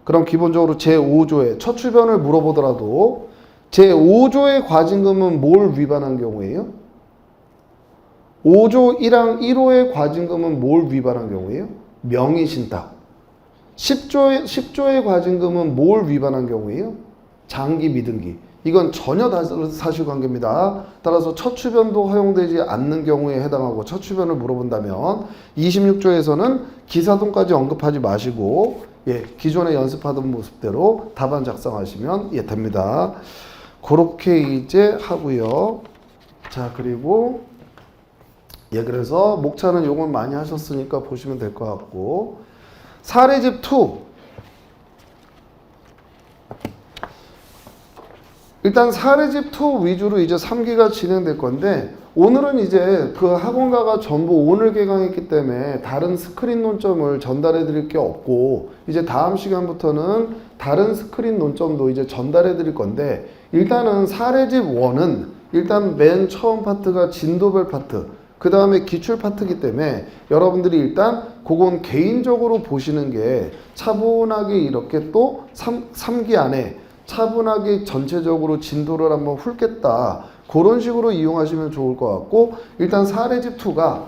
그럼 기본적으로 제5조의 첫 출변을 물어보더라도 제5조의 과징금은 뭘 위반한 경우예요? 5조 1항 1호의 과징금은 뭘 위반한 경우예요? 명의신탁. 10조의 과징금은 뭘 위반한 경우예요? 장기 미등기. 이건 전혀 다른 사실관계입니다. 따라서 첫 출변도 허용되지 않는 경우에 해당하고 첫 출변을 물어본다면 26조에서는 기사동까지 언급하지 마시고 예, 기존에 연습하던 모습대로 답안 작성하시면 예, 됩니다. 그렇게 이제 하고요. 자, 그리고 예, 그래서 목차는 요건 많이 하셨으니까 보시면 될 것 같고 사례집 2 일단 사례집 2 위주로 이제 3기가 진행될 건데 오늘은 이제 그 학원가가 전부 오늘 개강했기 때문에 다른 스크린 논점을 전달해 드릴 게 없고 이제 다음 시간부터는 다른 스크린 논점도 이제 전달해 드릴 건데 일단은 사례집 1은 일단 맨 처음 파트가 진도별 파트 그 다음에 기출 파트이기 때문에 여러분들이 일단 그건 개인적으로 보시는 게 차분하게 이렇게 또 3기 안에 차분하게 전체적으로 진도를 한번 훑겠다. 그런 식으로 이용하시면 좋을 것 같고 일단 사례집 2가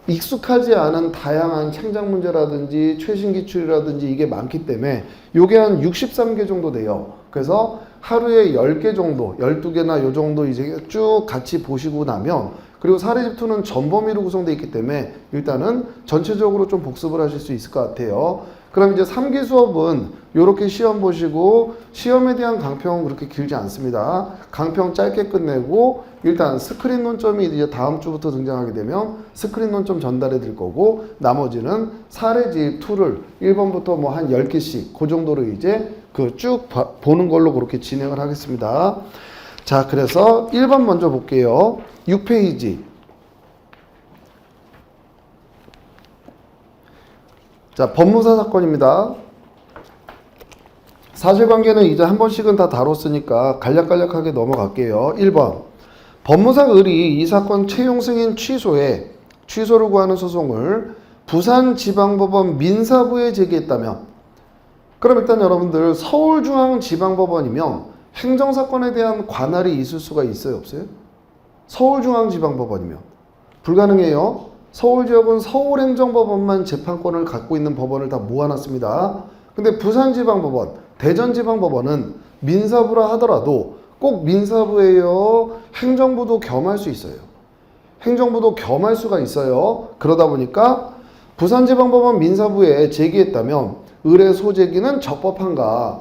익숙하지 않은 다양한 창작 문제라든지 최신 기출이라든지 이게 많기 때문에 요게 한 63개 정도 돼요. 그래서 하루에 10개 정도, 12개나 요 정도 이제 쭉 같이 보시고 나면 그리고 사례집 2는 전범위로 구성되어 있기 때문에 일단은 전체적으로 좀 복습을 하실 수 있을 것 같아요. 그럼 이제 3기 수업은 이렇게 시험 보시고 시험에 대한 강평은 그렇게 길지 않습니다. 강평 짧게 끝내고 일단 스크린 논점이 이제 다음 주부터 등장하게 되면 스크린 논점 전달해 드릴 거고 나머지는 사례집 2를 1번부터 뭐 한 10개씩 그 정도로 이제 그 쭉 보는 걸로 그렇게 진행을 하겠습니다. 자, 그래서 1번 먼저 볼게요. 6페이지. 자, 법무사 사건입니다. 사실관계는 이제 한 번씩은 다 다뤘으니까 간략간략하게 넘어갈게요. 1번. 법무사 을이 이 사건 채용 승인 취소를 구하는 소송을 부산지방법원 민사부에 제기했다면, 그럼 일단 여러분들 서울중앙지방법원이면 행정사건에 대한 관할이 있을 수가 있어요, 없어요? 서울중앙지방법원이면 불가능해요. 서울지역은 서울행정법원만 재판권을 갖고 있는 법원을 다 모아놨습니다. 근데 부산지방법원, 대전지방법원은 민사부라 하더라도 꼭 민사부예요. 행정부도 겸할 수 있어요. 행정부도 겸할 수가 있어요. 그러다 보니까 부산지방법원 민사부에 제기했다면 을의 소제기는 적법한가?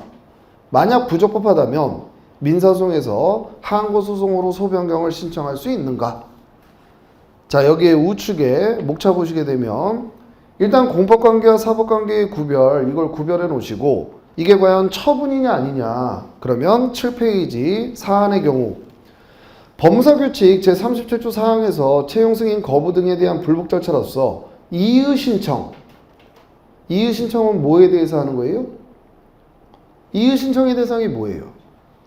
만약 부적법하다면 민사소송에서 항고소송으로 소변경을 신청할 수 있는가? 자, 여기에 우측에 목차 보시게 되면 일단 공법관계와 사법관계의 구별, 이걸 구별해 놓으시고 이게 과연 처분이냐 아니냐? 그러면 7페이지 사안의 경우 법무사규칙 제37조 사항에서 채용승인 거부 등에 대한 불복 절차로서 이의신청, 이의신청은 뭐에 대해서 하는 거예요? 이의신청의 대상이 뭐예요?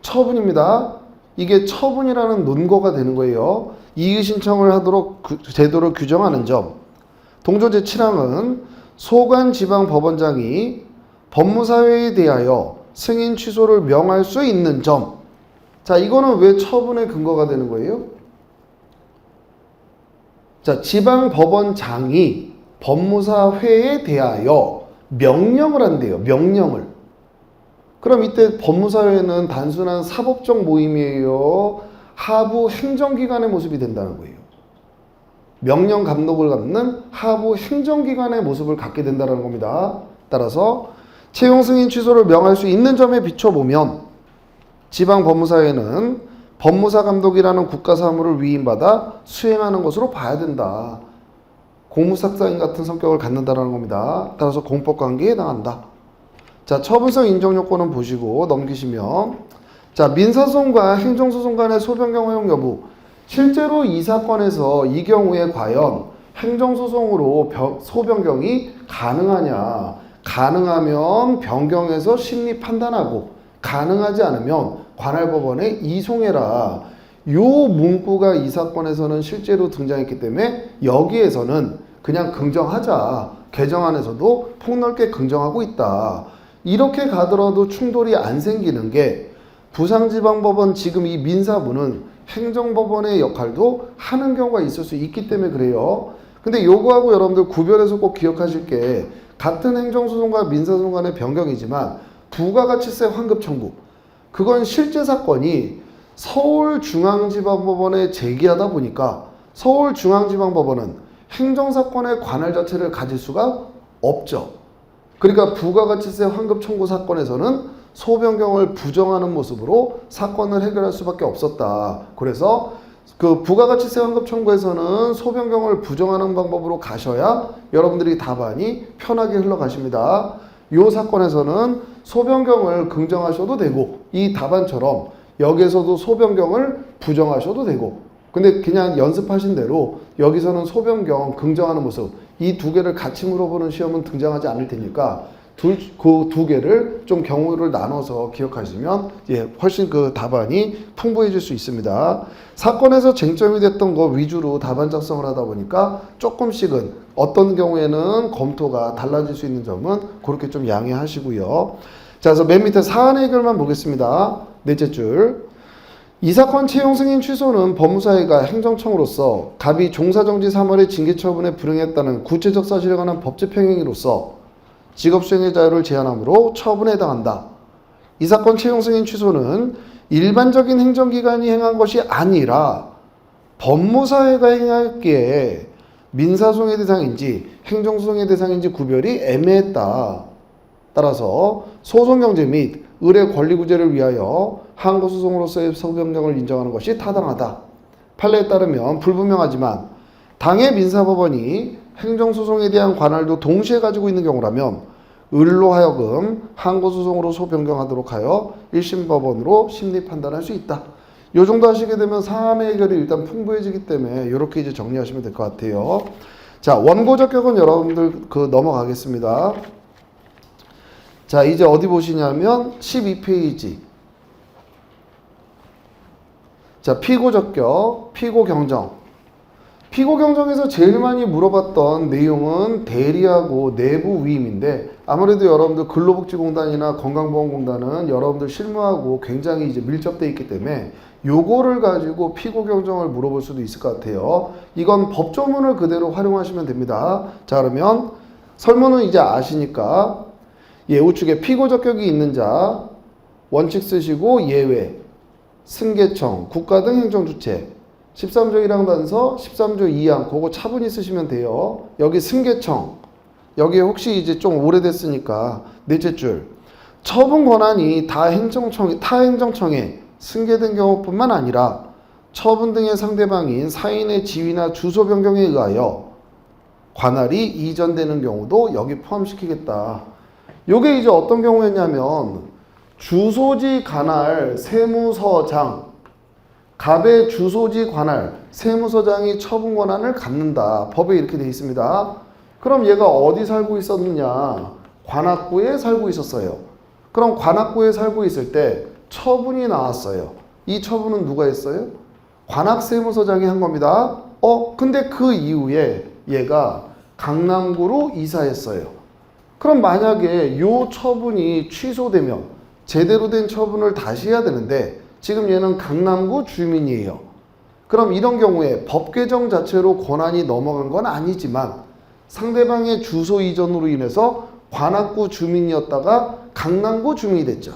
처분입니다. 이게 처분이라는 논거가 되는 거예요. 이의신청을 하도록 제도를 규정하는 점. 동조 제7항은 소관지방법원장이 법무사회에 대하여 승인 취소를 명할 수 있는 점. 자, 이거는 왜 처분의 근거가 되는 거예요? 자, 지방법원장이 법무사회에 대하여 명령을 한대요. 명령을. 그럼 이때 법무사회는 단순한 사법적 모임이에요. 하부 행정기관의 모습이 된다는 거예요. 명령 감독을 갖는 하부 행정기관의 모습을 갖게 된다는 겁니다. 따라서 채용 승인 취소를 명할 수 있는 점에 비춰보면 지방법무사회는 법무사 감독이라는 국가사무를 위임받아 수행하는 것으로 봐야 된다. 공무삭사인 같은 성격을 갖는다는 겁니다. 따라서 공법관계에 해당한다. 자, 처분성 인정 요건은 보시고 넘기시면, 자, 민사소송과 행정소송 간의 소변경 허용 여부. 실제로 이 사건에서 이 경우에 과연 행정소송으로 소변경이 가능하냐? 가능하면 변경해서 심리 판단하고, 가능하지 않으면 관할법원에 이송해라. 요 문구가 이 사건에서는 실제로 등장했기 때문에 여기에서는 그냥 긍정하자. 개정안에서도 폭넓게 긍정하고 있다. 이렇게 가더라도 충돌이 안 생기는 게 부산지방법원 지금 이 민사부는 행정법원의 역할도 하는 경우가 있을 수 있기 때문에 그래요. 근데 요거하고 여러분들 구별해서 꼭 기억하실 게 같은 행정소송과 민사소송 간의 변경이지만 부가가치세 환급 청구. 그건 실제 사건이 서울중앙지방법원에 제기하다 보니까 서울중앙지방법원은 행정사건의 관할 자체를 가질 수가 없죠. 그러니까 부가가치세 환급 청구 사건에서는 소변경을 부정하는 모습으로 사건을 해결할 수밖에 없었다. 그래서 그 부가가치세 환급 청구에서는 소변경을 부정하는 방법으로 가셔야 여러분들이 답안이 편하게 흘러가십니다. 이 사건에서는 소변경을 긍정하셔도 되고 이 답안처럼 여기에서도 소변경을 부정하셔도 되고, 근데 그냥 연습하신 대로 여기서는 소변경 긍정하는 모습 이 두 개를 같이 물어보는 시험은 등장하지 않을 테니까 그 두 개를 좀 경우를 나눠서 기억하시면 훨씬 그 답안이 풍부해질 수 있습니다. 사건에서 쟁점이 됐던 거 위주로 답안 작성을 하다 보니까 조금씩은 어떤 경우에는 검토가 달라질 수 있는 점은 그렇게 좀 양해하시고요. 자, 그래서 맨 밑에 사안 해결만 보겠습니다. 넷째 줄. 이 사건 채용 승인 취소는 법무사회가 행정청으로서 갑이 종사정지 3월의 징계처분에 불응했다는 구체적 사실에 관한 법집행위로서 직업수행의 자유를 제한하므로 처분에 해당한다. 이 사건 채용 승인 취소는 일반적인 행정기관이 행한 것이 아니라 법무사회가 행했기에 민사소송의 대상인지 행정소송의 대상인지 구별이 애매했다. 따라서 소송경제 및 의뢰 권리구제를 위하여 항고소송으로서의 소변경을 인정하는 것이 타당하다. 판례에 따르면 불분명하지만 당해 민사법원이 행정소송에 대한 관할도 동시에 가지고 있는 경우라면 을로 하여금 항고소송으로 소변경하도록 하여 1심 법원으로 심리 판단할 수 있다. 요 정도 하시게 되면 사안의 해결이 일단 풍부해지기 때문에 이렇게 이제 정리하시면 될 것 같아요. 자, 원고적격은 여러분들 넘어가겠습니다. 자, 이제 어디 보시냐면 12페이지. 자, 피고적격, 피고경정. 피고경정에서 제일 많이 물어봤던 내용은 대리하고 내부 위임인데 아무래도 여러분들 근로복지공단이나 건강보험공단은 여러분들 실무하고 굉장히 이제 밀접되어 있기 때문에 요거를 가지고 피고경정을 물어볼 수도 있을 것 같아요. 이건 법조문을 그대로 활용하시면 됩니다. 자, 그러면 설문은 이제 아시니까 우측에 피고적격이 있는 자 원칙 쓰시고 예외, 승계청, 국가 등 행정주체 13조 1항 단서, 13조 2항 그거 차분히 쓰시면 돼요. 여기 승계청 여기 혹시 이제 좀 오래됐으니까 넷째 줄 처분 권한이 타 행정청에 승계된 경우뿐만 아니라 처분 등의 상대방인 사인의 지위나 주소 변경에 의하여 관할이 이전되는 경우도 여기 포함시키겠다. 요게 이제 어떤 경우였냐면 주소지 관할 세무서장 갑의 주소지 관할 세무서장이 처분 권한을 갖는다. 법에 이렇게 되어 있습니다. 그럼 얘가 어디 살고 있었느냐? 관악구에 살고 있었어요. 그럼 관악구에 살고 있을 때 처분이 나왔어요. 이 처분은 누가 했어요? 관악세무서장이 한 겁니다. 근데 그 이후에 얘가 강남구로 이사했어요. 그럼 만약에 요 처분이 취소되면 제대로 된 처분을 다시 해야 되는데 지금 얘는 강남구 주민이에요. 그럼 이런 경우에 법 개정 자체로 권한이 넘어간 건 아니지만 상대방의 주소 이전으로 인해서 관악구 주민이었다가 강남구 주민이 됐죠.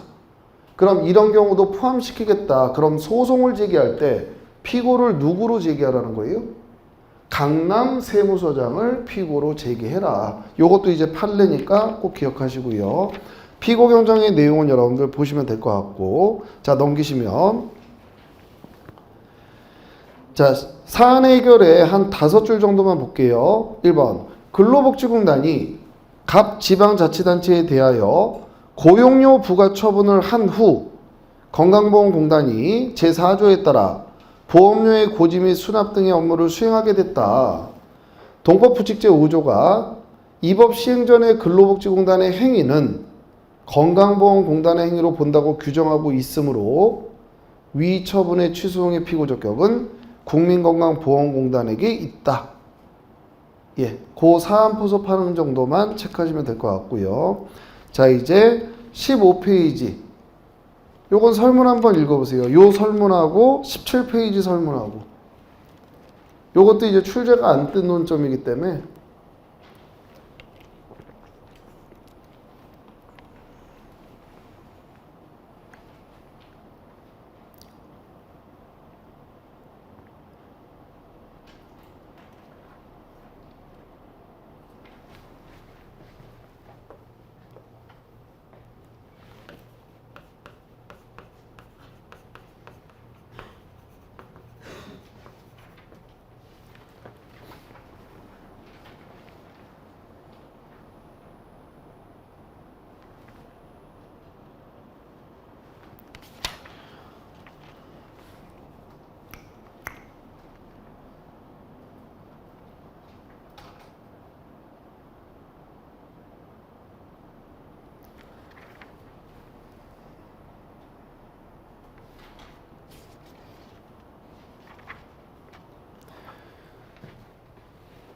그럼 이런 경우도 포함시키겠다. 그럼 소송을 제기할 때 피고를 누구로 제기하라는 거예요? 강남 세무서장을 피고로 제기해라. 요것도 이제 판례니까 꼭 기억하시고요. 피고 경정의 내용은 여러분들 보시면 될 것 같고, 자 넘기시면 자 사안 해결에 한 5줄 정도만 볼게요. 1번 근로복지공단이 갑 지방자치단체에 대하여 고용료 부과 처분을 한 후 건강보험공단이 제4조에 따라 보험료의 고지 및 수납 등의 업무를 수행하게 됐다. 동법부칙 제5조가 이 법 시행 전의 근로복지공단의 행위는 건강보험공단의 행위로 본다고 규정하고 있으므로 위 처분의 취소형의 피고적격은 국민건강보험공단에게 있다. 그 사안 포섭하는 정도만 체크하시면 될 것 같고요. 자, 이제 15페이지. 요건 설문 한번 읽어보세요. 요 설문하고 17페이지 설문하고. 요것도 이제 출제가 안 뜬 논점이기 때문에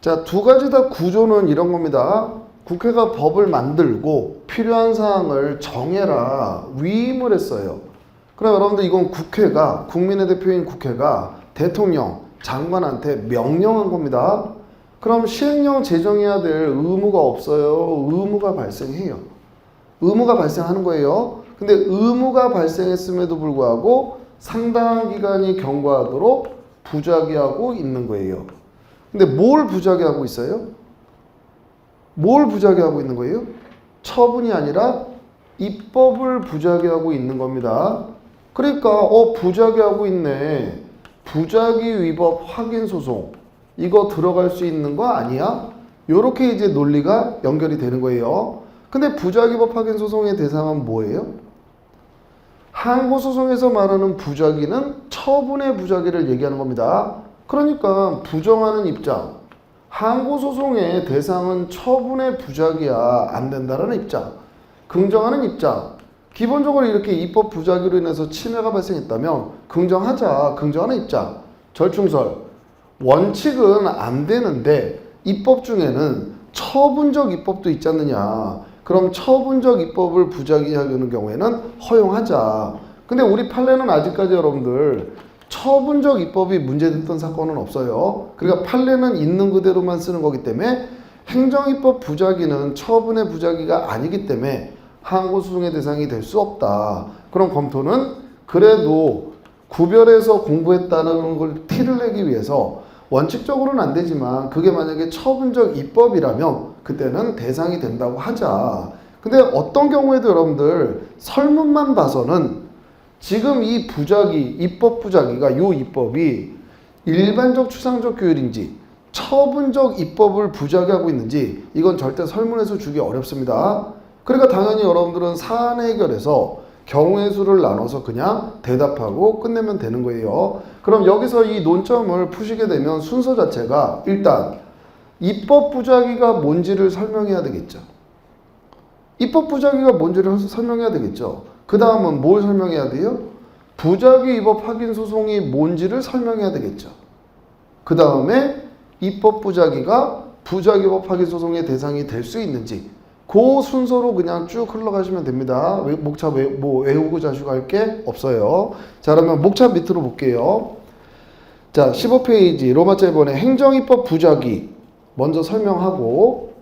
자, 두 가지 다 구조는 이런 겁니다. 국회가 법을 만들고 필요한 사항을 정해라 위임을 했어요. 그럼 여러분들 이건 국회가 국민의 대표인 국회가 대통령, 장관한테 명령한 겁니다. 그럼 시행령 제정해야 될 의무가 없어요? 의무가 발생해요. 의무가 발생하는 거예요. 근데 의무가 발생했음에도 불구하고 상당한 기간이 경과하도록 부작위하고 있는 거예요. 근데 뭘 부작위하고 있어요? 뭘 부작위하고 있는 거예요? 처분이 아니라 입법을 부작위하고 있는 겁니다. 그러니까 부작위하고 있네. 부작위 위법 확인 소송 이거 들어갈 수 있는 거 아니야? 요렇게 이제 논리가 연결이 되는 거예요. 근데 부작위 위법 확인 소송의 대상은 뭐예요? 항고소송에서 말하는 부작위는 처분의 부작위를 얘기하는 겁니다. 그러니까 부정하는 입장, 항고소송의 대상은 처분의 부작위야 안 된다라는 입장, 긍정하는 입장, 기본적으로 이렇게 입법 부작위로 인해서 침해가 발생했다면 긍정하자, 긍정하는 입장, 절충설, 원칙은 안 되는데 입법 중에는 처분적 입법도 있지 않느냐. 그럼 처분적 입법을 부작위하는 경우에는 허용하자. 근데 우리 판례는 아직까지 여러분들 처분적 입법이 문제됐던 사건은 없어요. 그러니까 판례는 있는 그대로만 쓰는 거기 때문에 행정입법 부작위는 처분의 부작위가 아니기 때문에 항고소송의 대상이 될 수 없다. 그럼 검토는 그래도 구별해서 공부했다는 걸 티를 내기 위해서 원칙적으로는 안 되지만 그게 만약에 처분적 입법이라면 그때는 대상이 된다고 하자. 근데 어떤 경우에도 여러분들 설문만 봐서는 지금 이 부작위, 입법 부작위가 요 입법이 일반적 추상적 규율인지 처분적 입법을 부작위하고 있는지 이건 절대 설문에서 주기 어렵습니다. 그러니까 당연히 여러분들은 사안 해결에서 경우의 수를 나눠서 그냥 대답하고 끝내면 되는 거예요. 그럼 여기서 이 논점을 푸시게 되면 순서 자체가 일단 입법 부작위가 뭔지를 설명해야 되겠죠. 입법 부작위가 뭔지를 설명해야 되겠죠. 그 다음은 뭘 설명해야 돼요? 부작위 위법 확인 소송이 뭔지를 설명해야 되겠죠. 그 다음에 입법 부작위가 부작위 위법 확인 소송의 대상이 될 수 있는지 그 순서로 그냥 쭉 흘러가시면 됩니다. 목차 외우고 자시고 할 게 없어요. 자, 그러면 목차 밑으로 볼게요. 자, 15페이지 로마자 1번에 행정입법 부작위 먼저 설명하고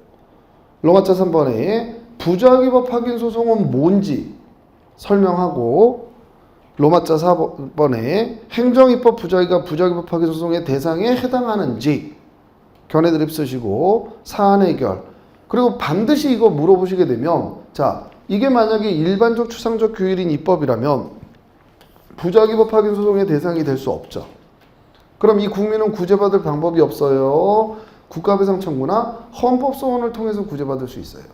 로마자 3번에 부작위법 확인 소송은 뭔지 설명하고 로마자 4번에 행정입법 부작위가 부작위법 확인 소송의 대상에 해당하는지 견해 드립 쓰시고 사안 해결 그리고 반드시 이거 물어보시게 되면 자 이게 만약에 일반적 추상적 규율인 입법이라면 부작위법 확인 소송의 대상이 될 수 없죠. 그럼 이 국민은 구제받을 방법이 없어요. 국가배상 청구나 헌법소원을 통해서 구제받을 수 있어요.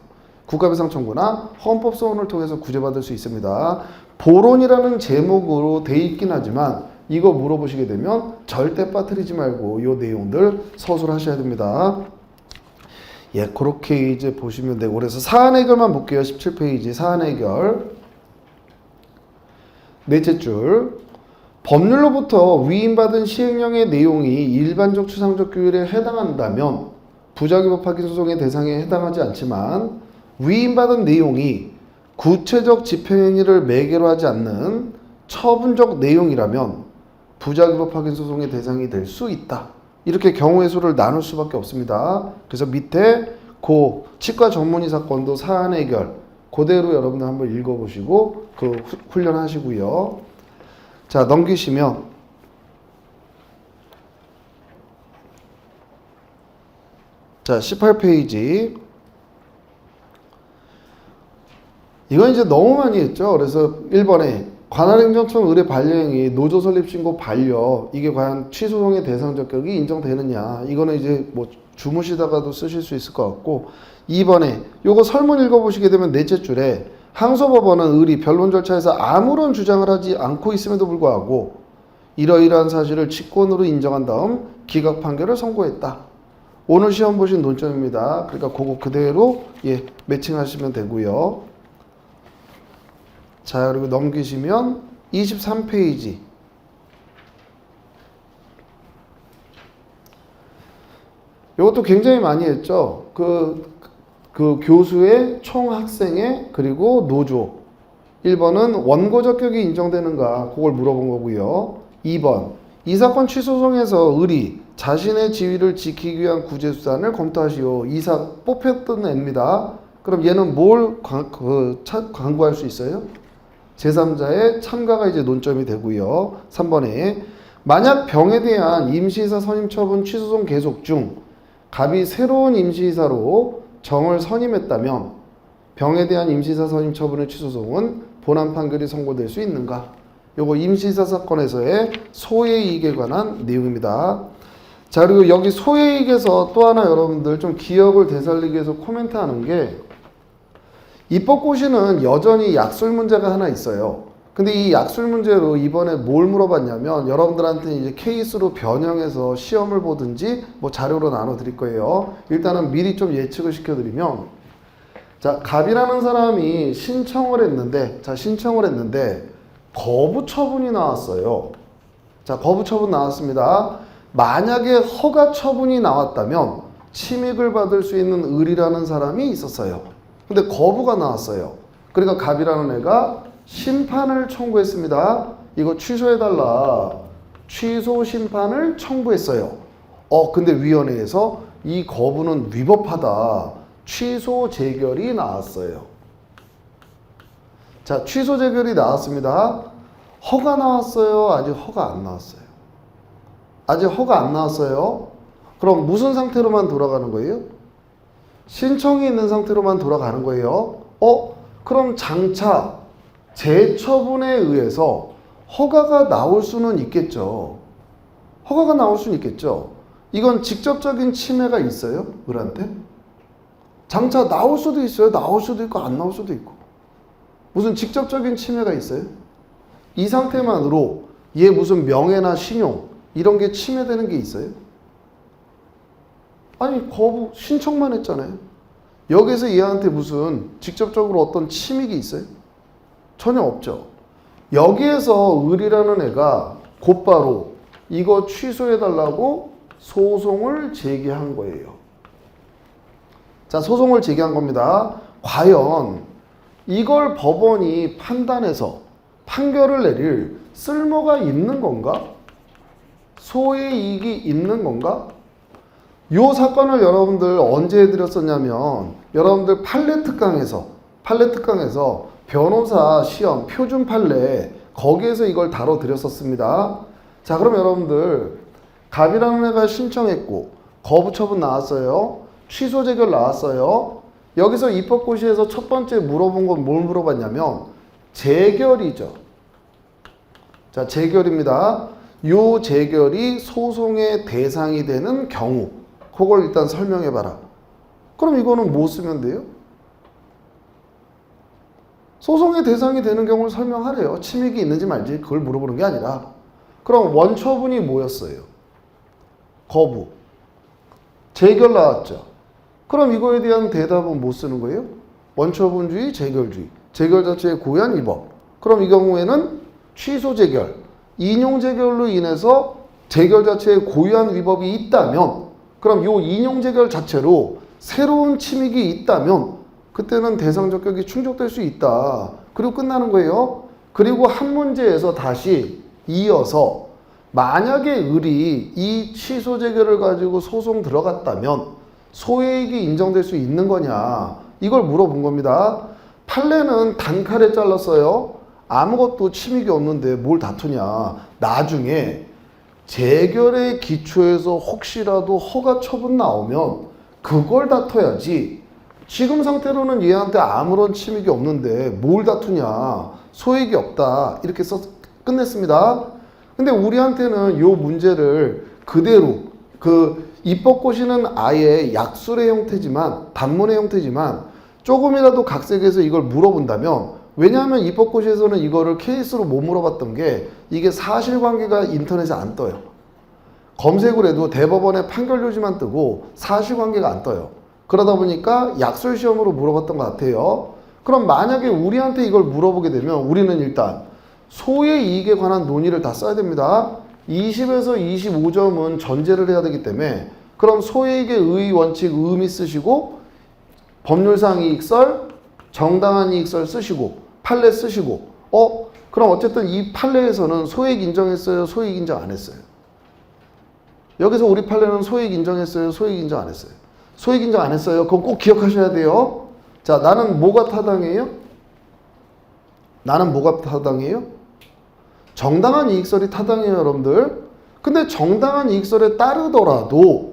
국가배상 청구나 헌법소원을 통해서 구제받을 수 있습니다. 보론이라는 제목으로 돼 있긴 하지만 이거 물어보시게 되면 절대 빠뜨리지 말고 이 내용들 서술하셔야 됩니다. 예, 그렇게 이제 보시면 되고 그래서 사안 해결만 볼게요. 17페이지 사안 해결 넷째 줄 법률로부터 위임받은 시행령의 내용이 일반적 추상적 규율에 해당한다면 부작위법 확인 소송의 대상에 해당하지 않지만 위임받은 내용이 구체적 집행행위를 매개로 하지 않는 처분적 내용이라면 부작위법 확인 소송의 대상이 될 수 있다. 이렇게 경우의 수를 나눌 수밖에 없습니다. 그래서 밑에 치과 전문의 사건도 사안 해결 그대로 여러분들 한번 읽어보시고 그 훈련하시고요. 자, 넘기시면 자 18페이지 이건 이제 너무 많이 했죠. 그래서 1번에 관할행정청 의뢰 반려행위 노조 설립 신고 반려 이게 과연 취소송의 대상 적격이 인정되느냐 이거는 이제 뭐 주무시다가도 쓰실 수 있을 것 같고 2번에 요거 설문 읽어보시게 되면 넷째 줄에 항소법원은 의리 변론 절차에서 아무런 주장을 하지 않고 있음에도 불구하고 이러이러한 사실을 직권으로 인정한 다음 기각 판결을 선고했다. 오늘 시험 보신 논점입니다. 그러니까 그거 그대로 매칭하시면 되고요. 자, 그리고 넘기시면 23페이지 이것도 굉장히 많이 했죠. 그 교수의 총학생회 그리고 노조 1번은 원고 적격이 인정되는가 그걸 물어본 거고요. 2번 이 사건 취소송에서 의리 자신의 지위를 지키기 위한 구제수단을 검토하시오. 이사 뽑혔던 애입니다. 그럼 얘는 뭘 강구할 수 있어요? 제3자의 참가가 이제 논점이 되고요. 3번에 만약 병에 대한 임시이사 선임 처분 취소송 계속 중 갑이 새로운 임시이사로 정을 선임했다면 병에 대한 임시사 선임 처분의 취소소송은 본안 판결이 선고될 수 있는가? 요거 임시사 사건에서의 소해이익에 관한 내용입니다. 자, 그리고 여기 소해이익에서 또 하나 여러분들 좀 기억을 되살리기 위해서 코멘트하는 게, 입법고시는 여전히 약술 문제가 하나 있어요. 근데 이 약술 문제로 이번에 뭘 물어봤냐면, 여러분들한테 이제 케이스로 변형해서 시험을 보든지 뭐 자료로 나눠 드릴 거예요. 일단은 미리 좀 예측을 시켜드리면, 자, 갑이라는 사람이 신청을 했는데 거부 처분이 나왔어요. 자, 거부 처분 나왔습니다. 만약에 허가 처분이 나왔다면 침익을 받을 수 있는 을이라는 사람이 있었어요. 근데 거부가 나왔어요. 그러니까 갑이라는 애가 심판을 청구했습니다. 이거 취소해달라. 취소 심판을 청구했어요. 근데 위원회에서 이 거부는 위법하다. 취소 재결이 나왔어요. 자, 취소 재결이 나왔습니다. 허가 나왔어요? 아직 허가 안 나왔어요? 아직 허가 안 나왔어요? 그럼 무슨 상태로만 돌아가는 거예요? 신청이 있는 상태로만 돌아가는 거예요. 그럼 장차 재처분에 의해서 허가가 나올 수는 있겠죠. 허가가 나올 수는 있겠죠. 이건 직접적인 침해가 있어요? 을한테? 장차 나올 수도 있어요. 나올 수도 있고 안 나올 수도 있고. 무슨 직접적인 침해가 있어요? 이 상태만으로 얘 무슨 명예나 신용 이런 게 침해되는 게 있어요? 아니, 거부 신청만 했잖아요. 여기서 얘한테 무슨 직접적으로 어떤 침익이 있어요? 전혀 없죠. 여기에서 을이라는 애가 곧바로 이거 취소해달라고 소송을 제기한 거예요. 자, 소송을 제기한 겁니다. 과연 이걸 법원이 판단해서 판결을 내릴 쓸모가 있는 건가? 소의 이익이 있는 건가? 요 사건을 여러분들 언제 해드렸었냐면, 여러분들 판례 특강에서 변호사 시험 표준 판례 거기에서 이걸 다뤄드렸었습니다. 자, 그럼 여러분들 갑이라는 애가 신청했고 거부 처분 나왔어요. 취소 재결 나왔어요. 여기서 입법고시에서 첫 번째 물어본 건 뭘 물어봤냐면 재결이죠. 자, 재결입니다. 요 재결이 소송의 대상이 되는 경우, 그걸 일단 설명해봐라. 그럼 이거는 뭐 쓰면 돼요? 소송의 대상이 되는 경우를 설명하래요. 침익이 있는지 말지 그걸 물어보는 게 아니라. 그럼 원처분이 뭐였어요? 거부. 재결 나왔죠. 그럼 이거에 대한 대답은 뭐 쓰는 거예요? 원처분주의, 재결주의. 재결 자체의 고유한 위법. 그럼 이 경우에는 취소 재결, 인용 재결로 인해서 재결 자체의 고유한 위법이 있다면, 그럼 요 인용 재결 자체로 새로운 침익이 있다면 그때는 대상 적격이 충족될 수 있다. 그리고 끝나는 거예요. 그리고 한 문제에서 다시 이어서 만약에 을이 이 취소 재결을 가지고 소송 들어갔다면 소해이익이 인정될 수 있는 거냐, 이걸 물어본 겁니다. 판례는 단칼에 잘랐어요. 아무것도 침익이 없는데 뭘 다투냐. 나중에 재결의 기초에서 혹시라도 허가 처분 나오면 그걸 다퉈야지. 지금 상태로는 얘한테 아무런 침익이 없는데 뭘 다투냐. 소액이 없다. 이렇게 써서 끝냈습니다. 근데 우리한테는 요 문제를 그대로 입법고시는 아예 약술의 형태지만, 단문의 형태지만 조금이라도 각색해서 이걸 물어본다면, 왜냐하면 입법고시에서는 이거를 케이스로 못 물어봤던 게 이게 사실관계가 인터넷에 안 떠요. 검색을 해도 대법원의 판결료지만 뜨고 사실관계가 안 떠요. 그러다 보니까 약술 시험으로 물어봤던 것 같아요. 그럼 만약에 우리한테 이걸 물어보게 되면 우리는 일단 소의 이익에 관한 논의를 다 써야 됩니다. 20에서 25점은 전제를 해야 되기 때문에, 그럼 소액의 의 원칙 의미 쓰시고, 법률상 이익설, 정당한 이익설 쓰시고, 판례 쓰시고, 그럼 어쨌든 이 판례에서는 소액 인정했어요? 소액 인정 안 했어요? 여기서 우리 판례는 소액 인정했어요? 소액 인정 안 했어요? 소액 인정 안 했어요. 그건 꼭 기억하셔야 돼요. 자, 나는 뭐가 타당해요? 나는 뭐가 타당해요? 정당한 이익설이 타당해요, 여러분들. 근데 정당한 이익설에 따르더라도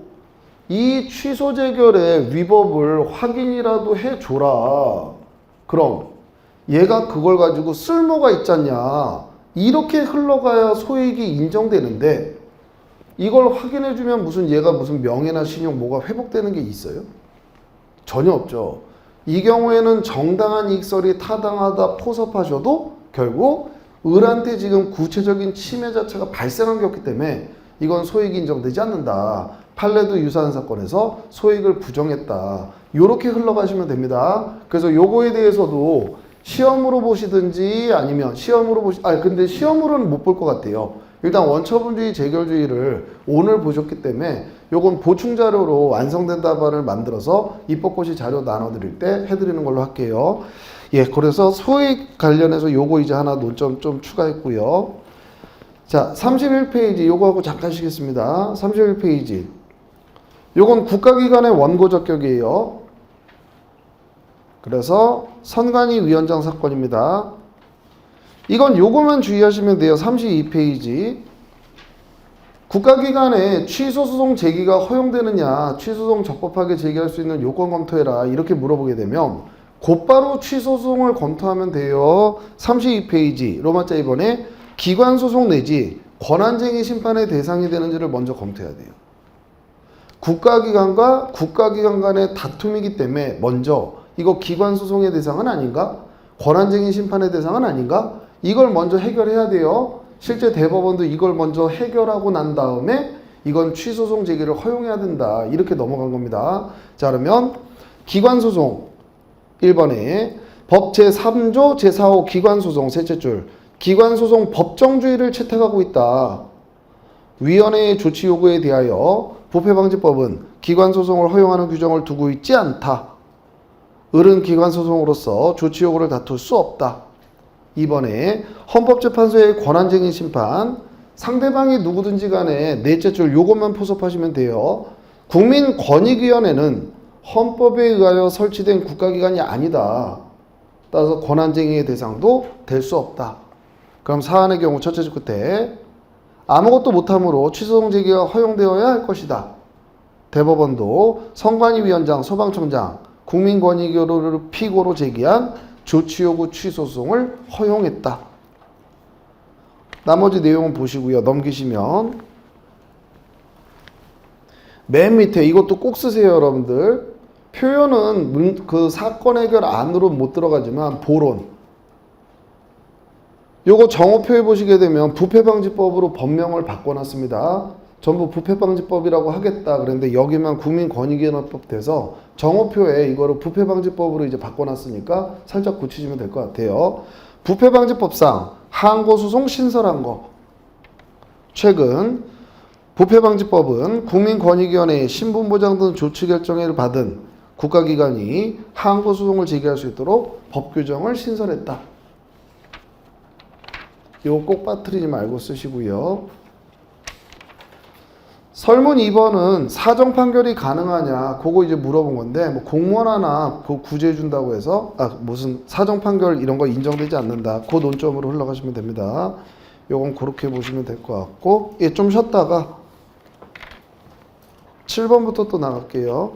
이 취소 재결의 위법을 확인이라도 해줘라. 그럼 얘가 그걸 가지고 쓸모가 있잖냐. 이렇게 흘러가야 소액이 인정되는데 이걸 확인해주면 무슨 얘가 무슨 명예나 신용 뭐가 회복되는 게 있어요? 전혀 없죠. 이 경우에는 정당한 이익설이 타당하다 포섭하셔도 결국 을한테 지금 구체적인 침해 자체가 발생한 게 없기 때문에 이건 소액이 인정되지 않는다. 판례도 유사한 사건에서 소액을 부정했다. 요렇게 흘러가시면 됩니다. 그래서 요거에 대해서도 시험으로 보시든지 아니면 근데 시험으로는 못 볼 것 같아요. 일단 원처분주의 재결주의를 오늘 보셨기 때문에 요건 보충 자료로 완성된 답안을 만들어서 입법고시 자료 나눠드릴 때 해드리는 걸로 할게요. 예, 그래서 소액 관련해서 요거 이제 하나 논점 좀 추가했고요. 자, 31페이지 요거하고 잠깐 쉬겠습니다. 31페이지. 요건 국가기관의 원고 적격이에요. 그래서 선관위 위원장 사건입니다. 이건 요거만 주의하시면 돼요. 32페이지. 국가기관에 취소소송 제기가 허용되느냐, 취소소송 적법하게 제기할 수 있는 요건 검토해라. 이렇게 물어보게 되면 곧바로 취소소송을 검토하면 돼요. 32페이지. 로마자 2번에 기관소송 내지 권한쟁의 심판의 대상이 되는지를 먼저 검토해야 돼요. 국가기관과 국가기관 간의 다툼이기 때문에 먼저 이거 기관소송의 대상은 아닌가? 권한쟁의 심판의 대상은 아닌가? 이걸 먼저 해결해야 돼요. 실제 대법원도 이걸 먼저 해결하고 난 다음에 이건 취소소송 제기를 허용해야 된다. 이렇게 넘어간 겁니다. 자, 그러면 기관소송 1번에 법 제3조 제4호 기관소송 셋째 줄 기관소송 법정주의를 채택하고 있다. 위원회의 조치 요구에 대하여 부패방지법은 기관소송을 허용하는 규정을 두고 있지 않다. 을은 기관소송으로서 조치 요구를 다툴 수 없다. 2번에 헌법재판소의 권한쟁의 심판 상대방이 누구든지 간에 넷째 줄 요것만 포섭하시면 돼요. 국민권익위원회는 헌법에 의하여 설치된 국가기관이 아니다. 따라서 권한쟁의의 대상도 될 수 없다. 그럼 사안의 경우 첫째 줄 끝에 아무것도 못함으로 취소소송 제기가 허용되어야 할 것이다. 대법원도 선관위 위원장, 소방청장, 국민권익위원회를 피고로 제기한 조치요구 취소소송을 허용했다. 나머지 내용은 보시고요. 넘기시면 맨 밑에 이것도 꼭 쓰세요, 여러분들. 표현은 그 사건 해결 안으로 못 들어가지만 보론. 요거 정오표에 보시게 되면 부패방지법으로 법명을 바꿔놨습니다. 전부 부패방지법이라고 하겠다 그랬는데 여기만 국민권익위원회법 돼서 정오표에 이거를 부패방지법으로 이제 바꿔놨으니까 살짝 고치시면 될 것 같아요. 부패방지법상 항고소송 신설한 거. 최근 부패방지법은 국민권익위원회의 신분보장 등 조치 결정을 받은 국가기관이 항고소송을 제기할 수 있도록 법 규정을 신설했다. 이거 꼭 빠뜨리지 말고 쓰시고요. 설문 2번은 사정 판결이 가능하냐 그거 이제 물어본 건데 뭐 공무원 하나 그거 구제해 준다고 해서 무슨 사정 판결 이런 거 인정되지 않는다. 그 논점으로 흘러가시면 됩니다. 요건 그렇게 보시면 될 것 같고 좀 쉬었다가 7번부터 또 나갈게요.